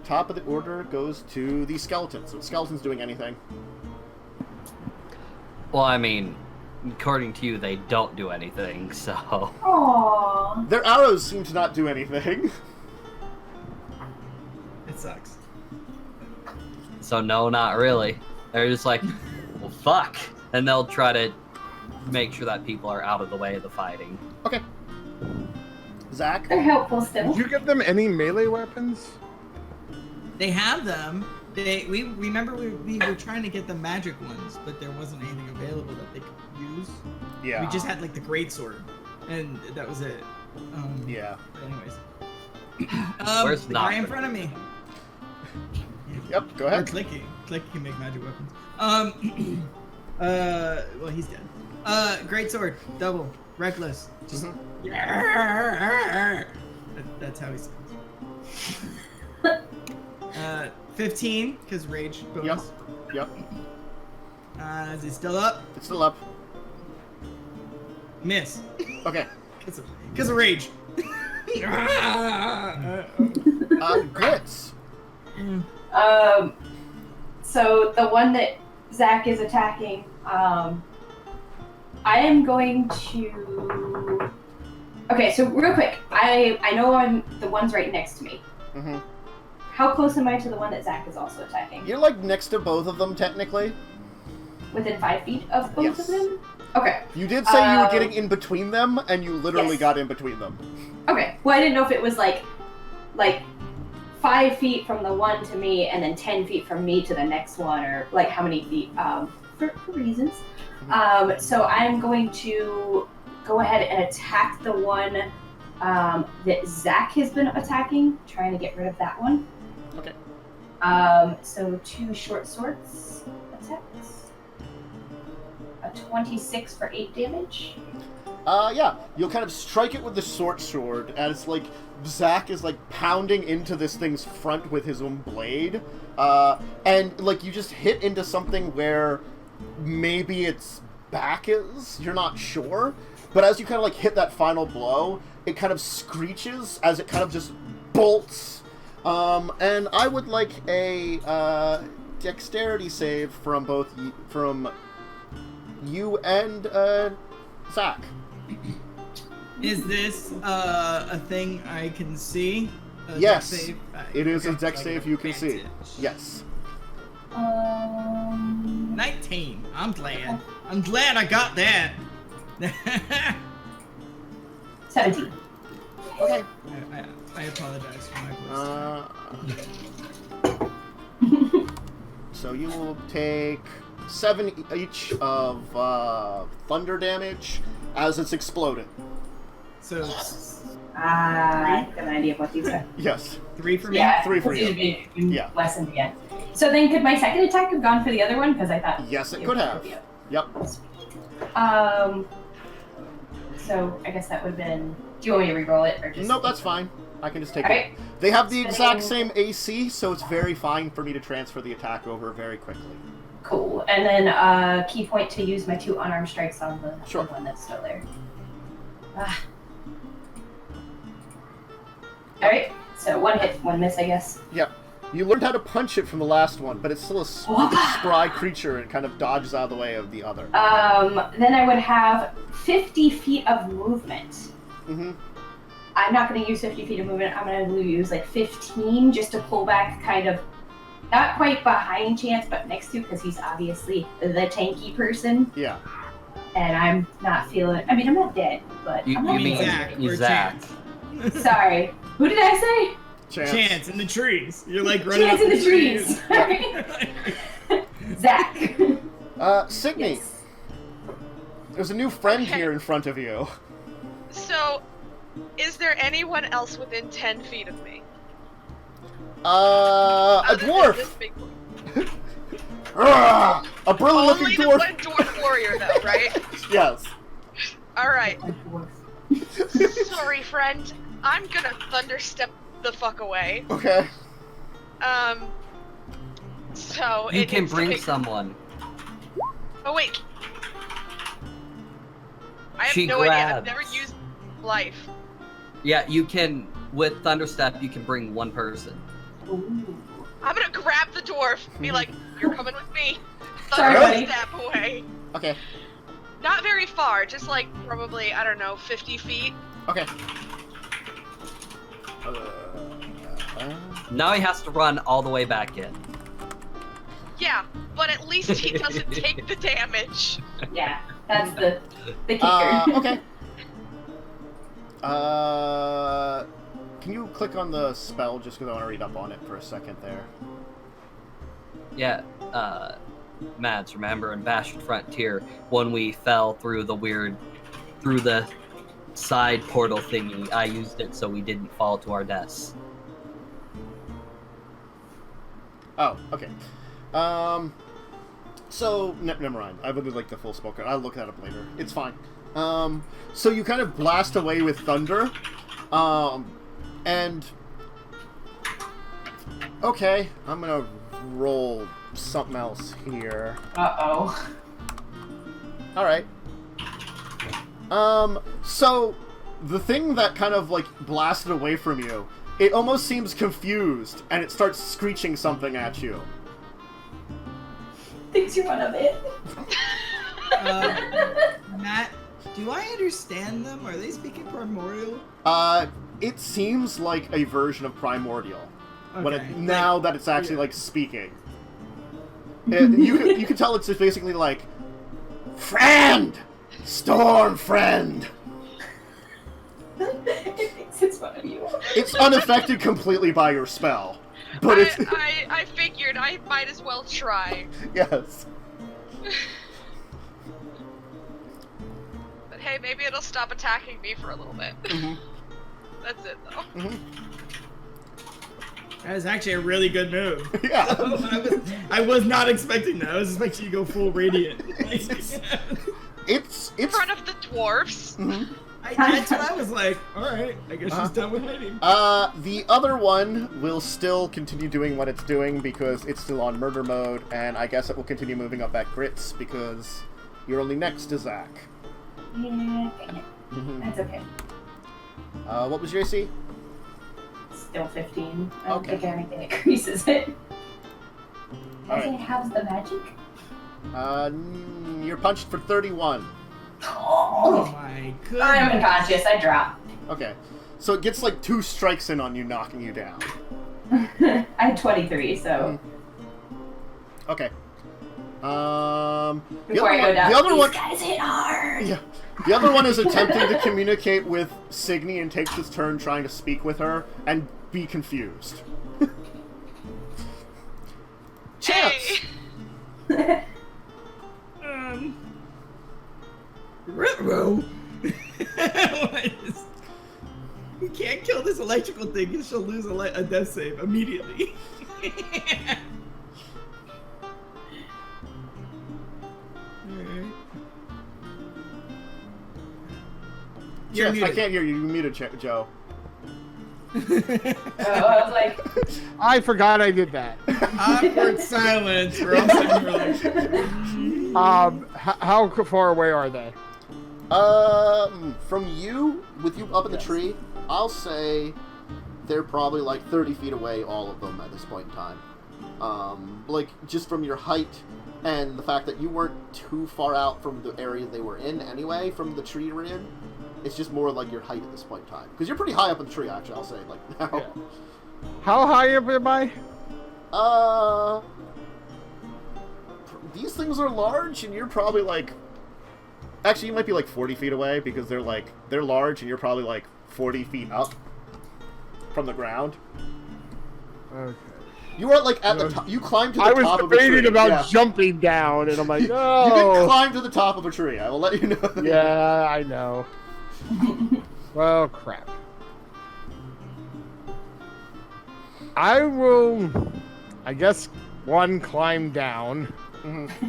Top of the order goes to the skeletons. So the skeletons doing anything? Well, I mean, according to you, they don't do anything, so... Aww. Their arrows seem to not do anything. It sucks. So no, not really. They're just like, well, fuck. And they'll try to make sure that people are out of the way of the fighting. Okay. Zach? They're helpful still. Did you give them any melee weapons? They have them. We were trying to get the magic ones, but there wasn't anything available that they could use. Yeah. We just had like the greatsword, and that was it. Yeah. Anyways. Where's the not guy in front of me? Yep, go Or ahead. Clicky. Clicky can make magic weapons. Well, he's dead. Greatsword, double, reckless. Just that's how he sounds. 15, because rage bonus. Yep. Is it still up? It's still up. Miss. Okay. Because of rage. Grits. So the one that Zach is attacking, I am going to. Okay, so real quick, I know I'm the one's right next to me. Mm-hmm. How close am I to the one that Zach is also attacking? You're like next to both of them, technically. Within 5 feet of both of them? Okay. You did say you were getting in between them, and you literally got in between them. Okay. Well, I didn't know if it was like 5 feet from the one to me, and then 10 feet from me to the next one, or like how many feet, for reasons. So I'm going to go ahead and attack the one that Zach has been attacking, trying to get rid of that one. Okay. So 2 short swords attacks. A 26 for 8 damage. Yeah. You'll kind of strike it with the short sword, as like Zach is like pounding into this thing's front with his own blade, and like you just hit into something where maybe its back is. You're not sure, but as you kind of like hit that final blow, it kind of screeches as it kind of just bolts. And I would like a dexterity save from both from you and Zach. Is this a thing I can see? Yes, dex save? it is a Okay, dex so I save get you can see. advantage. Yes. 19. I'm glad. I'm glad I got that. 17. Okay. I apologize for my voice. So you will take 7 each of thunder damage as it's exploded. So I have an idea of what these are. Yes. 3 for me? Yeah, 3 for these you. should be Yeah. lessened again. So then could my second attack have gone for the other one? Because I thought... Yes, it could have. Yep. So I guess that would have been... Do you want me to reroll it, or just... Nope, that's fine. I can just take Okay. it. They have the exact same AC, so it's very fine for me to transfer the attack over very quickly. Cool. And then key point to use my 2 unarmed strikes on the Sure. one that's still there. Alright, so 1 hit, 1 miss, I guess. Yep. You learned how to punch it from the last one, but it's still a spry creature and kind of dodges out of the way of the other. Then I would have 50 feet of movement. Mm-hmm. I'm not going to use 50 feet of movement. I'm going to use like 15 just to pull back, kind of not quite behind Chance, but next to, because he's obviously the tanky person. Yeah. And I'm not feeling. I mean, I'm not dead, but You I'm not mean Zach or Zach? Chance? Sorry. Who did I say? Chance in the trees. You're like running Chance up in the trees. Zach. Signe, Yes. there's a new friend Okay. here in front of you. So, is there anyone else within 10 feet of me? A Other than dwarf! this big boy? A brilliant-looking Only the dwarf! one dwarf warrior, though, right? Yes. Alright. Sorry, friend. I'm gonna thunderstep the fuck away. Okay. So You it can needs to bring take- someone. Oh wait. I have She no idea. I've grabs. never used life. Yeah, you can, with Thunderstep, you can bring one person. I'm gonna grab the dwarf, be like, "You're coming with me." Sorry, buddy. Thunderstep away. Okay. Not very far, just like probably, I don't know, 50 feet. Okay. Now he has to run all the way back in. Yeah, but at least he doesn't take the damage. Yeah, that's the kicker. Okay. Can you click on the spell just because I want to read up on it for a second there? Yeah, Mads, remember in Bastion Frontier when we fell through the side portal thingy, I used it so we didn't fall to our deaths. Oh, okay. So, never mind. I would like the full spoken. I'll look that up later. It's fine. So you kind of blast away with thunder. And... Okay, I'm gonna roll something else here. Uh-oh. Alright. So, the thing that kind of, like, blasted away from you, it almost seems confused, and it starts screeching something at you. Thinks you're one of it. Matt, do I understand them? Are they speaking primordial? It seems like a version of primordial. Okay. Now that it's actually, like, speaking. You can tell it's just basically like, friend! Storm friend! It thinks it's one of you. It's unaffected completely by your spell. But it's... I figured I might as well try. Yes. But hey, maybe it'll stop attacking me for a little bit. Mm-hmm. That's it, though. Mm-hmm. That is actually a really good move. Yeah. I was not expecting that. I was expecting you to go full radiant. It's in front of the dwarves. Mm-hmm. That's what I was like. All right, I guess she's done with hiding. The other one will still continue doing what it's doing because it's still on murder mode, and I guess it will continue moving up at Grits because you're only next to Zach. Yeah, dang it. Mm-hmm. That's okay. What was your AC? Still 15. I don't Okay. think anything increases it. Does Alright. it have the magic? You're punched for 31. Oh my goodness. I'm unconscious. I drop. Okay. So it gets like 2 strikes in on you, knocking you down. I had 23, so. Okay. Before I go down, the other these one, guys hit hard. yeah. The other one is attempting to communicate with Signe and takes his turn trying to speak with her and be confused. Chance. Hey. Ritro. We can't kill this electrical thing because she'll lose a death save immediately. Alright. Chance, I can't hear you. You muted, Joe. I was like, I forgot I did that. Awkward silence. We're all sitting here like, How far away are they? From you, with you up in the tree, I'll say they're probably like 30 feet away, all of them at this point in time. Like, just from your height and the fact that you weren't too far out from the area they were in anyway, from the tree you're in. It's just more like your height at this point in time. Because you're pretty high up in the tree, actually, I'll say, like, now. Yeah. How high up am I? These things are large, and you're probably, like... Actually, you might be, like, 40 feet away, because they're large, and you're probably, like, 40 feet up from the ground. Okay. You were, like, at the top. You climbed to the top of a tree. I was debating about jumping down, and I'm like, no. You can climb to the top of a tree. I will let you know. Yeah, I know. Well, crap. I will, I guess, climb down. Mm-hmm.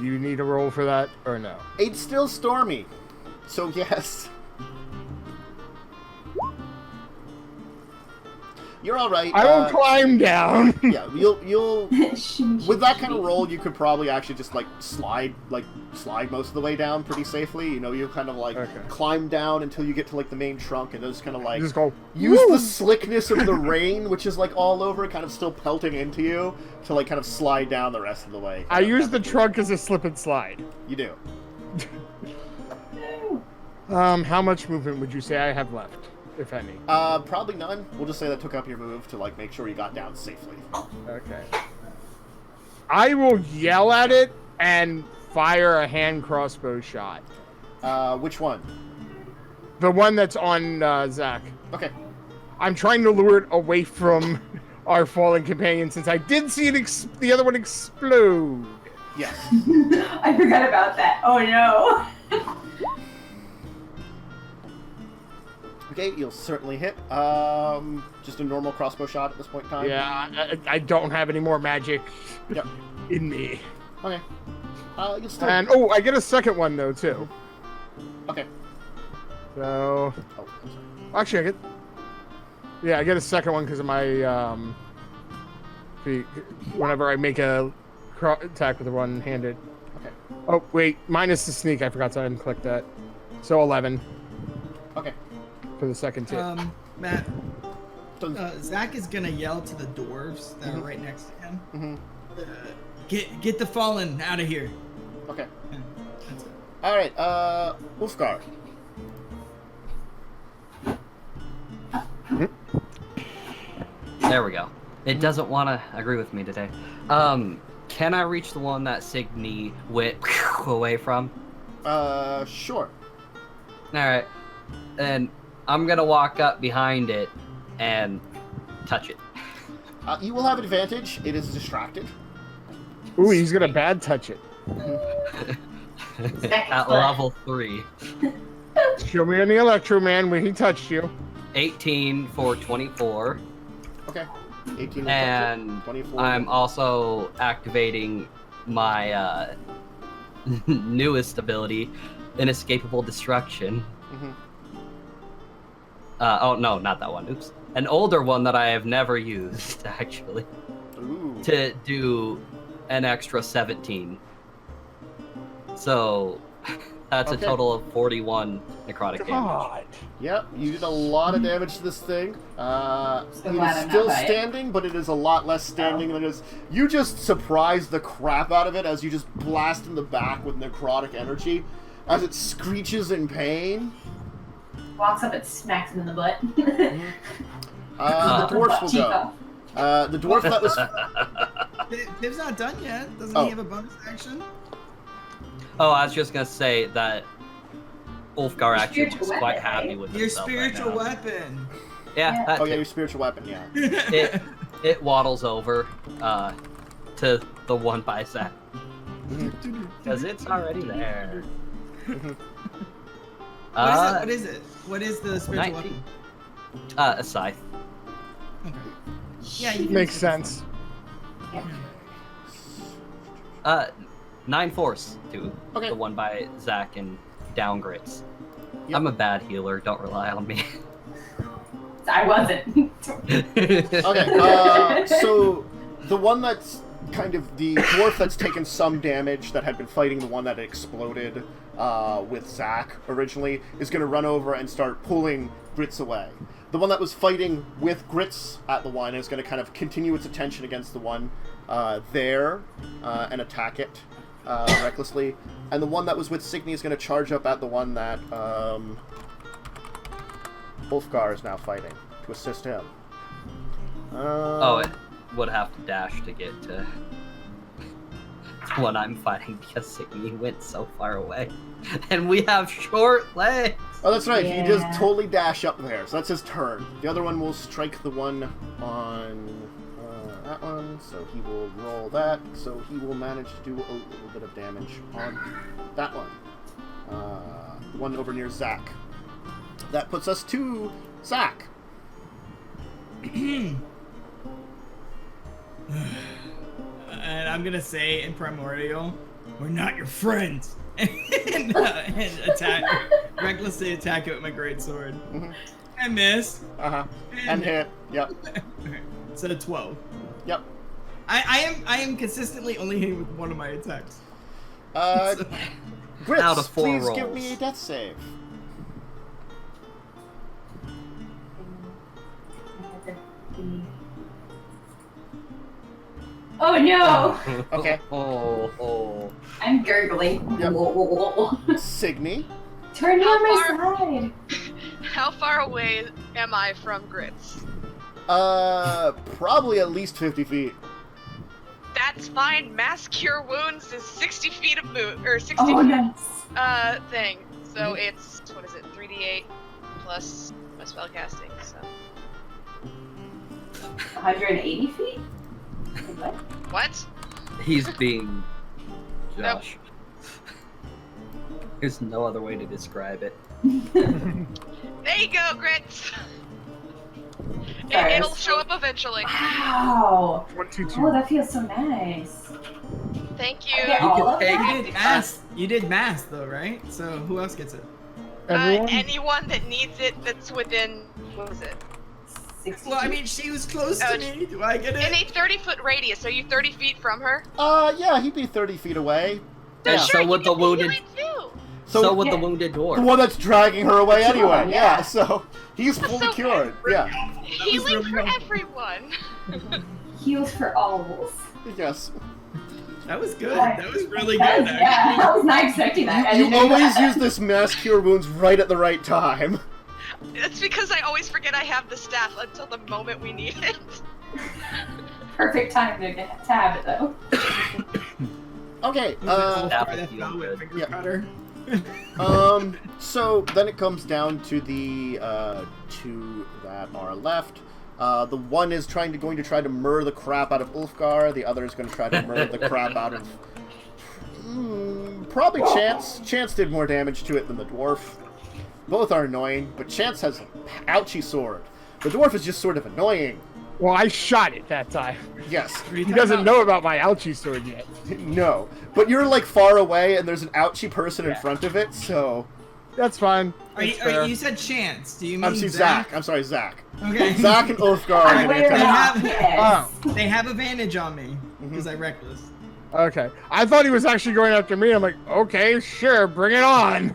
You need a roll for that, or no? It's still stormy, so yes. You're all right. I will climb down. Yeah, you'll. With that kind of roll, you could probably actually just slide most of the way down pretty safely. You know, you kind of climb down until you get to the main trunk, and just kind of just go. Use Woo! the slickness of the rain, which is all over, kind of still pelting into you, to kind of slide down the rest of the way. I use the trunk as a slip and slide. You do. How much movement would you say I have left, if any? Probably none. We'll just say that took up your move to make sure you got down safely. Okay. I will yell at it and fire a hand crossbow shot. Which one? The one that's on Zach. Okay. I'm trying to lure it away from our fallen companion since I did see the other one explode. Yes. I forgot about that. Oh no. Okay, you'll certainly hit. Just a normal crossbow shot at this point in time. Yeah, I don't have any more magic in me. Okay. You'll still... And I get a second one though too. Okay. So. Oh, I'm sorry. Actually, I get a second one because of my whenever I make a attack with a one-handed. Okay. Oh wait, minus the sneak. I forgot to unclick that. So 11. Okay. For the second hit. Matt. Zach is gonna yell to the dwarves that are right next to him. Get the fallen out of here. Okay. Yeah, that's it. All right. Ulfgar. There we go. It doesn't want to agree with me today. Can I reach the one that Signe went away from? Sure. Alright. And I'm gonna walk up behind it and touch it. You will have advantage. It is distracted. Ooh, he's gonna bad touch it. At level 3. Show me on the Electro Man when he touched you. 18 for 24. Okay. 18 and 24. I'm also activating my newest ability, Inescapable Destruction. Oh, no, not that one. Oops. An older one that I have never used, actually. Ooh. To do an extra 17. So, that's a total of 41 necrotic damage. Yep, you did a lot of damage to this thing. It is glad still standing, but it is a lot less standing than it is. You just surprised the crap out of it as you just blast in the back with necrotic energy as it screeches in pain. Walks up and smacks him in the butt. The dwarf will go. The dwarf that was... Piv's not done yet. Doesn't he have a bonus action? Oh, I was just gonna say that Ulfgar actually was quite happy with your himself spiritual right now. weapon. Yeah. That Oh too. yeah, your spiritual weapon. Yeah. It waddles over to the one by Zach because it's already there. What is it? What is the spiritual 19. weapon? A scythe. Okay. Yeah, you can Makes sense. 9 force to Okay. the one by Zach and down grits. Yep. I'm a bad healer. Don't rely on me. I wasn't. Okay. So the one that's kind of the dwarf that's taken some damage that had been fighting the one that exploded with Zach originally is going to run over and start pulling Grits away. The one that was fighting with Grits at the one is going to kind of continue its attention against the one there and attack it recklessly. And the one that was with Signe is going to charge up at the one that Ulfgar is now fighting to assist him. It would have to dash to get to the one I'm fighting because Signe went so far away. And we have short legs! Oh, that's right. Yeah. He just totally dash up there. So that's his turn. The other one will strike the one on that one. So he will roll that. So he will manage to do a little bit of damage on that one. One over near Zach. That puts us to Zach. And I'm gonna say in Primordial, we're not your friends. and recklessly attack it with my greatsword. Mm-hmm. I miss. And hit. Yep. So 12. Yep. I am consistently only hitting with one of my attacks. Grits, Out of 4 please rolls. give me a death save. Oh no! Okay. Oh. I'm gurgling. Yep. Signe. Turn me on my side. How far away am I from Grits? Probably at least 50 feet. That's That's fine. Mass Cure Wounds is 60 feet of move, or 60 Oh, feet nice. thing. So it's, what is it, 3d8 plus my spell casting, so. 180 feet? What? What? He's being Josh. There's no other way to describe it. There you go, Grits! It'll show up eventually. Wow. 22. Oh, that feels so nice. Thank you. Okay, all of that? You did math. You did math though, right? So who else gets it? Everyone? Anyone that needs it that's within, what was it? 60 Well, I mean, she was close to me. Do I get In it? a 30-foot radius, are you 30 feet from her? Yeah, he'd be 30 feet away. And Yeah. so would the wounded. Too. So would Yeah. the wounded dwarf. The one that's dragging her away Sure, anyway. yeah. Yeah, so he's fully So- cured. Yeah. Healing really for well. everyone. heals for all. Yes. That was good. That was really good. Yeah, Actually. I was not expecting that. I You didn't know always that. use this mass cure wounds right at the right time. It's because I always forget I have the staff until the moment we need it. Perfect time to have it though. Okay. That fell with finger yeah. cutter. So then it comes down to the two that are left. The one is going to try to murder the crap out of Ulfgar. The other is going to try to murder the crap out of probably Chance. Chance did more damage to it than the dwarf. Both are annoying, but Chance has an ouchie sword. The dwarf is just sort of annoying. Well, I shot it that time. Yes. He doesn't know about my ouchie sword yet. No. But you're like far away and there's an ouchie person in Yeah. front of it, so... That's fine. You said Chance. Do you mean Zach. I'm sorry, Zach. Okay. Zach and Ulfgar are going to Wait, attack. yes. They have advantage on me because I reckless. Okay. I thought he was actually going after me. I'm like, okay, sure, bring it on.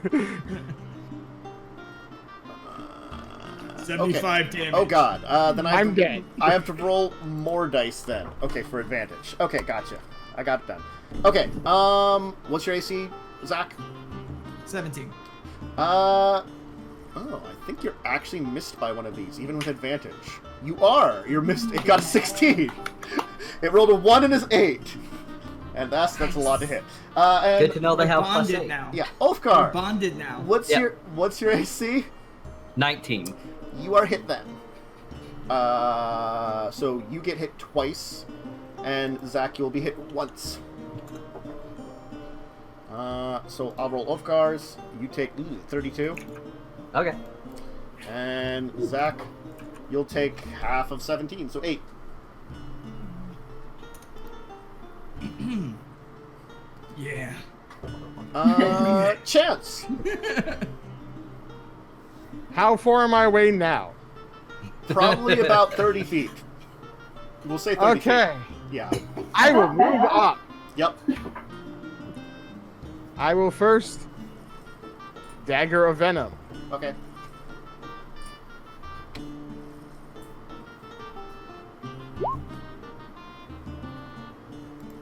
75 damage. Oh god. Then I'm dead. I have to roll more dice then. Okay, for advantage. Okay, gotcha. I got it done. Okay, what's your AC, Zach? 17. Oh, I think you're actually missed by one of these, even with advantage. You are! You're missed. It got a 16! It rolled a 1 and an 8. And that's a lot to hit. And Good to know they We're have plus bonded 8. now. yeah, We're Ulfgar. bonded now. What's Yep. your AC? 19. You are hit then. So you get hit twice, and Zach, you'll be hit once. So I'll roll Ulfgar's. You take 32. Okay. And Zach, you'll take half of 17, so 8. Yeah. Chance! How far am I away now? Probably about 30 feet. We'll say 30 Okay. feet. Yeah. I will move up. Yep. I will first Dagger of Venom. Okay.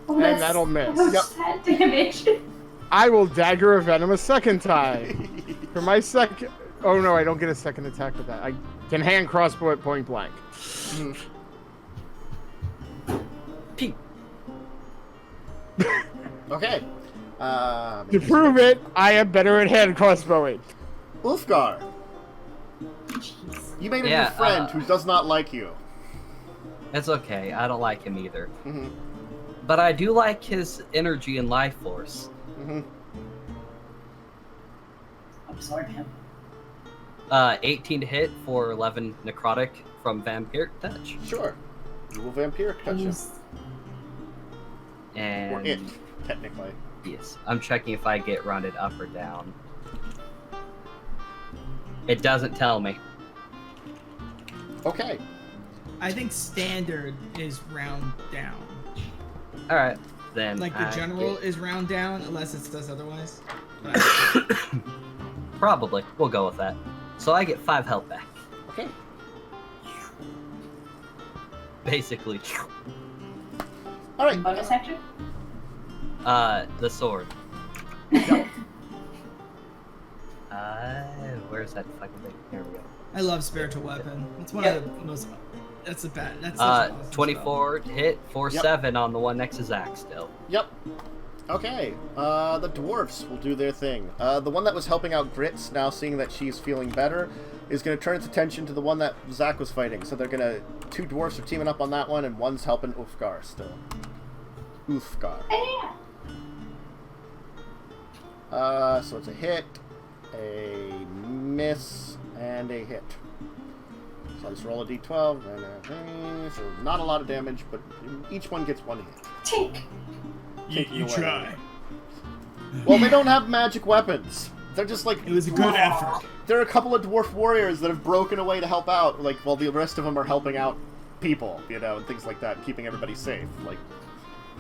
Oh, And that's- that'll miss. That was Yep. sad damage. I will Dagger of Venom a second time. For my second... Oh no, I don't get a second attack with that. I can hand crossbow at point blank. Pew. Okay. To prove it, I am better at hand crossbowing. Ulfgar. You made a Yeah, new friend who does not like you. It's okay. I don't like him either. Mm-hmm. But I do like his energy and life force. Mm-hmm. Absorb him. 18 to hit for 11 necrotic from Vampiric Touch. Sure. You will vampiric touch him. Yes. And Or it, technically. yes, I'm checking if I get rounded up or down. It doesn't tell me. Okay. I think standard is round down. All right, then. Like the I general get- is round down unless it says otherwise. Probably. We'll go with that. So I get 5 health back. Okay. Basically. All right. Bonus action? The sword. Where's that fucking thing? Here we go. I love spiritual weapon. It's one of the most That's a bad. That's such a awesome 24 hit, 4/7 on the one next to Zach still. Yep. Okay, the dwarves will do their thing. The one that was helping out Grits, now seeing that she's feeling better, is going to turn its attention to the one that Zach was fighting. So they're going to... 2 dwarves are teaming up on that one, and one's helping Ulfgar still. Ulfgar. So it's a hit, a miss, and a hit. So I'll just roll a d12, and so not a lot of damage, but each one gets 1 hit. Tink. You try. Well, they don't have magic weapons. They're just like... It was a good effort. There are a couple of dwarf warriors that have broken away to help out, like, while the rest of them are helping out people, you know, and things like that, keeping everybody safe, like...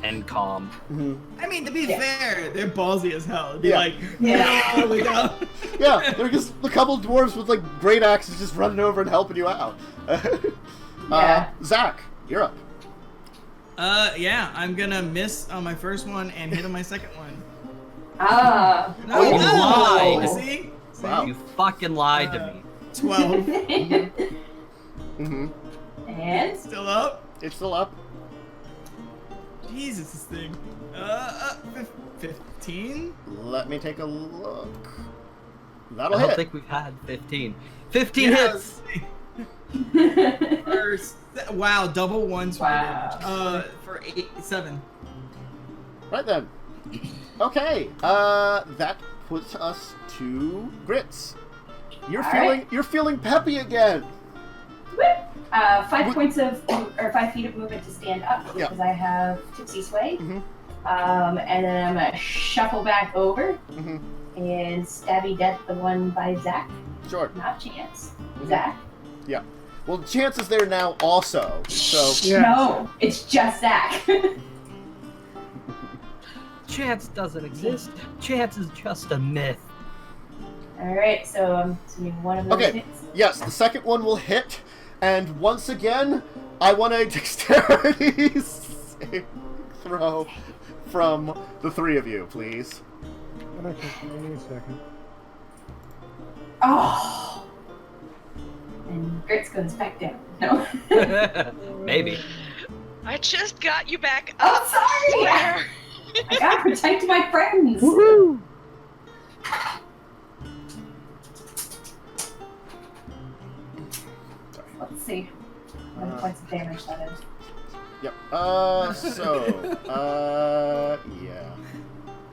And calm. Mm-hmm. I mean, to be fair, they're ballsy as hell. They're Yeah. like, yeah, we go. Yeah, they're just a couple of dwarves with, like, great axes just running over and helping you out. Zach, you're up. Yeah, I'm gonna miss on my first one and hit on my second one. No, you lied. See? Wow. You fucking lied to me. 12. Mm-hmm. And Still up? It's still up. Jesus, this thing. 15? Let me take a look. I That'll don't hit. think we've had 15. 15 hits! Wow, double ones for Wow. damage. For 7. Right then. Okay. That puts us to Grits. You're feeling peppy again. Whoop. 5 points of, or 5 feet of movement to stand up because I have Tipsy Sway. Mm-hmm. And then I'm gonna shuffle back over Mm-hmm. and stabby death the one by Zach. Sure. Not Chance. Mhm. Zach. Yeah. Well, Chance is there now also, so... Yeah. No, it's just Zach. Chance doesn't exist. Chance is just a myth. Alright, so I'm assuming one of those Okay. hits. Yes, the second one will hit, and once again, I want a dexterity save throw from the 3 of you, please. Okay, give me a second. Oh! And Grits goes back down. No. Maybe. I just got you back Oh, up. sorry! I I gotta protect my friends! Woohoo! Let's see. How many points of damage that is. Yep. Yeah.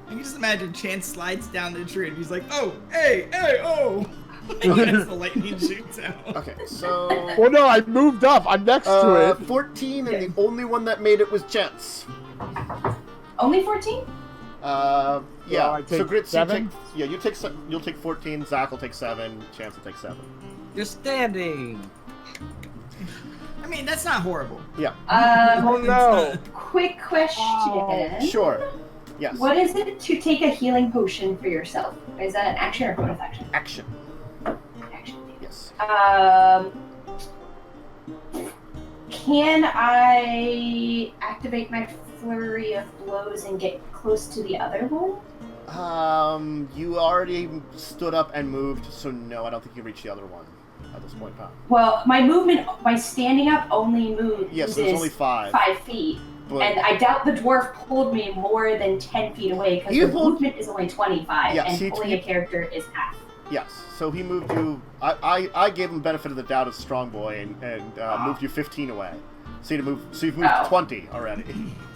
I can just imagine Chance slides down the tree and he's like, oh, hey, oh! And as the lightning shoots out. Okay, so... Well, no, I moved up. I'm next to it. 14, and the only one that made it was Chance. Only 14? Yeah. Well, I take so Grits, 7? you'll take 14. Zach will take 7. Chance will take 7. You're standing. I mean, that's not horrible. Yeah. Oh no! Quick question. Sure. Yes. What is it to take a healing potion for yourself? Is that an action or bonus action? Action. Action. Yes. Can I activate my flurry of blows and get close to the other one? You already stood up and moved, so no, I don't think you reached the other one at this point in time. Well, my movement, my standing up only moves Yes, there's only 5. 5 feet. But And I doubt the dwarf pulled me more than 10 feet away because You the pulled- movement is only 25 Yes, and only a character is half. yes, so he moved you. I gave him benefit of the doubt as strong boy and moved you 15 away. So you've moved 20 already.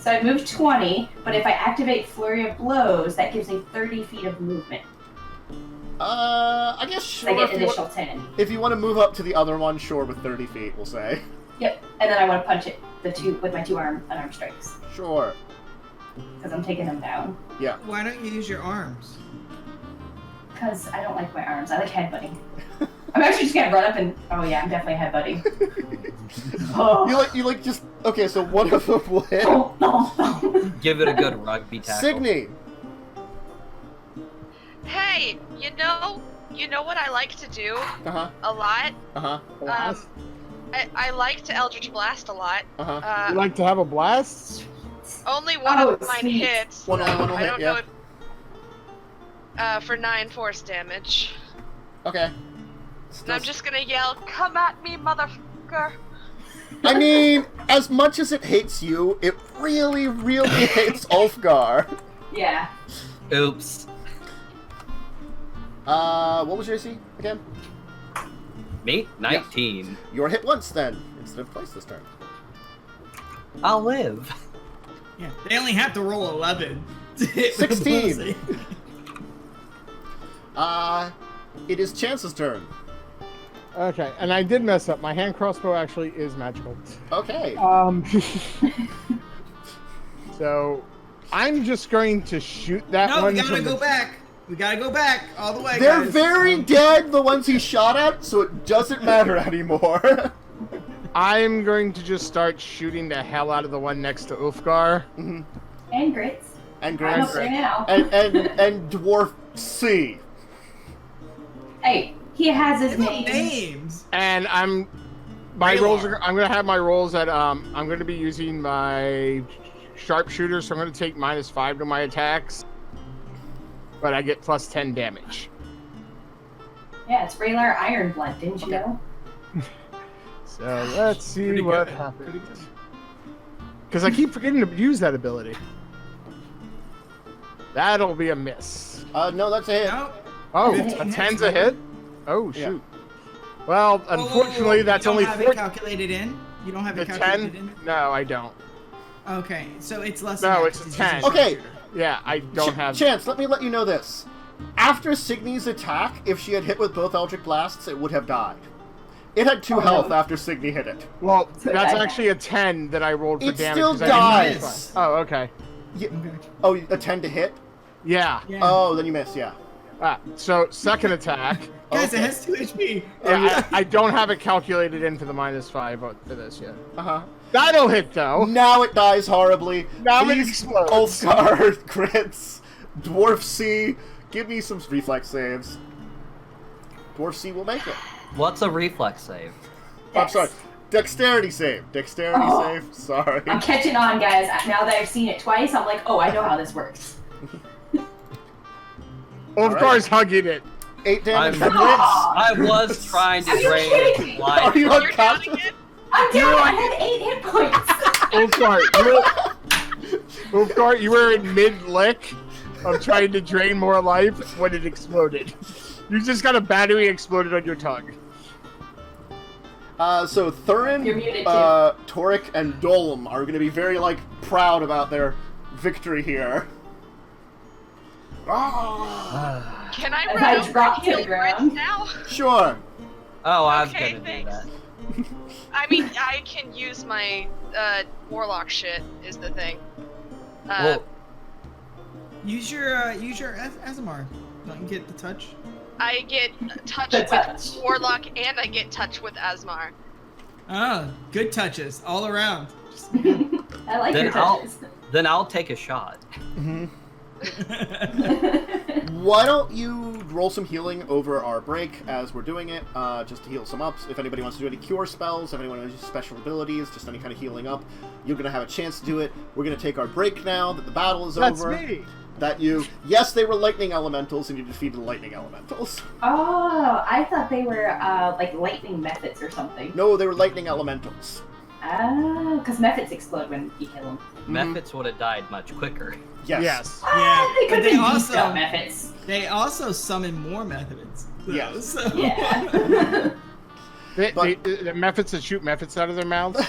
So I moved 20, but if I activate Flurry of Blows, that gives me 30 feet of movement. I guess sure. I get an additional 10. If you want to move up to the other one, sure, with 30 feet, we'll say. Yep, and then I want to punch it with my 2 unarmed strikes Sure. because I'm taking them down. Yeah. Why don't you use your arms? Because I don't like my arms. I like headbutting. I'm actually just gonna run up and I'm definitely headbutting. Oh. You like just okay. So one of them will hit. Oh. Give it a good rugby tackle. Signe. Hey, you know what I like to do Uh-huh. a lot? Uh-huh. Blast? I like to Eldritch Blast a lot. Uh-huh. You like to have a blast? Only one Oh, of mine sweet. hits. One will I hit, don't yeah. know if, for 9 force damage. Okay. And I'm just gonna yell, "Come at me, motherfucker!" I mean, as much as it hates you, it really, really hates Ulfgar. Yeah. Oops. What was your AC again? Me? 19. Yes. You're hit once then, instead of twice this turn. I'll live. Yeah, they only have to roll 11 to hit with 16. It is Chance's turn. Okay, and I did mess up. My hand crossbow actually is magical. Okay. So I'm just going to shoot that No, one. we gotta go back. We gotta go back all the way. They're guys. very dead, the ones he shot at, so it doesn't matter anymore. I'm going to just start shooting the hell out of the one next to Ulfgar. Mm-hmm. And Grits. And I'm Grits. up there now. And Dwarf C. Hey, he has his Give them name. names. And I'm gonna have my rolls at I'm gonna be using my sharpshooter, so I'm gonna take -5 to my attacks. But I get plus 10 damage. Yeah, it's Raylar Ironblood, didn't you know? So let's see Pretty what good. happens. Because I keep forgetting to use that ability. That'll be a miss. No, that's a hit. No. Oh, 15 a hits, 10's a right? hit? Oh, Yeah. shoot. Well, unfortunately, You that's don't only have it 4. calculated in? You don't have The it calculated 10? in? No, I don't. Okay, so it's less No, than that it's because a he's 10. using Okay. sharpshooter. Yeah, I don't have... Chance, let me let you know this. After Signe's attack, if she had hit with both Eldritch Blasts, it would have died. It had 2 health after Signe hit it. Well, So that's I- actually a 10 that I rolled for It damage. still 'cause I didn't dies. miss one. Oh, okay. Yeah. Okay. Oh, a 10 to hit? Yeah. Yeah. Oh, then you miss, yeah. So, second attack. Guys, it okay. has 2 HP. Yeah, I don't have it calculated in for the -5 for this yet. Uh-huh. That'll hit, though. Now it dies horribly. Now it Please, explodes. Ulfgar, crits, Dwarf C, give me some reflex saves. Dwarf C will make it. What's a reflex save? I'm sorry. Dexterity save. Dexterity Oh. save. Sorry. I'm catching on, guys. Now that I've seen it twice, I'm like, oh, I know how this works. Ulfgar's hugging it. 8 damage I'm- from Blitz. I was trying to Are you drain kidding it me? Are life. you You're counting unconscious? it? I'm down. I had 8 hit points. Ulfgar, you were in mid-lick of trying to drain more life when it exploded. You just got a battery exploded on your tongue. So Thurin, You're muted, Toric, and Dolm are going to be very, proud about their victory here. Ah. Can I As run I over drop and to the heal ground. Grits now? Sure. Oh, I was Okay, gonna thanks. do that. I mean, I can use my Warlock shit, is the thing. Well, Use your Aasimar. Don't you get the touch? I get touch The with touch. Warlock and I get touch with Aasimar. Ah, good touches all around. Just- I like Then your I'll- touches. then I'll take a shot. Why don't you roll some healing over our break as we're doing it, just to heal some ups. If anybody wants to do any cure spells, if anyone wants to use special abilities, just any kind of healing up, you're going to have a chance to do it. We're going to take our break now that the battle is That's over. me. Yes, they were lightning elementals, and you defeated the lightning elementals. Oh, I thought they were like lightning methods or something. No, they were lightning elementals. Oh, because methods explode when you kill them. Mephits would have died much quicker. Yes. Yes. Yeah, They could but they be also- also methods. They also summon more methods. though, Yeah. So. Yeah. The methods that shoot methods out of their mouths.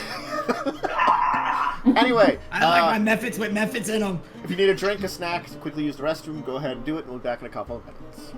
Anyway, I like my methods with methods in them. if you need a drink, a snack, quickly use the restroom, go ahead and do it, and we'll be back in a couple of minutes.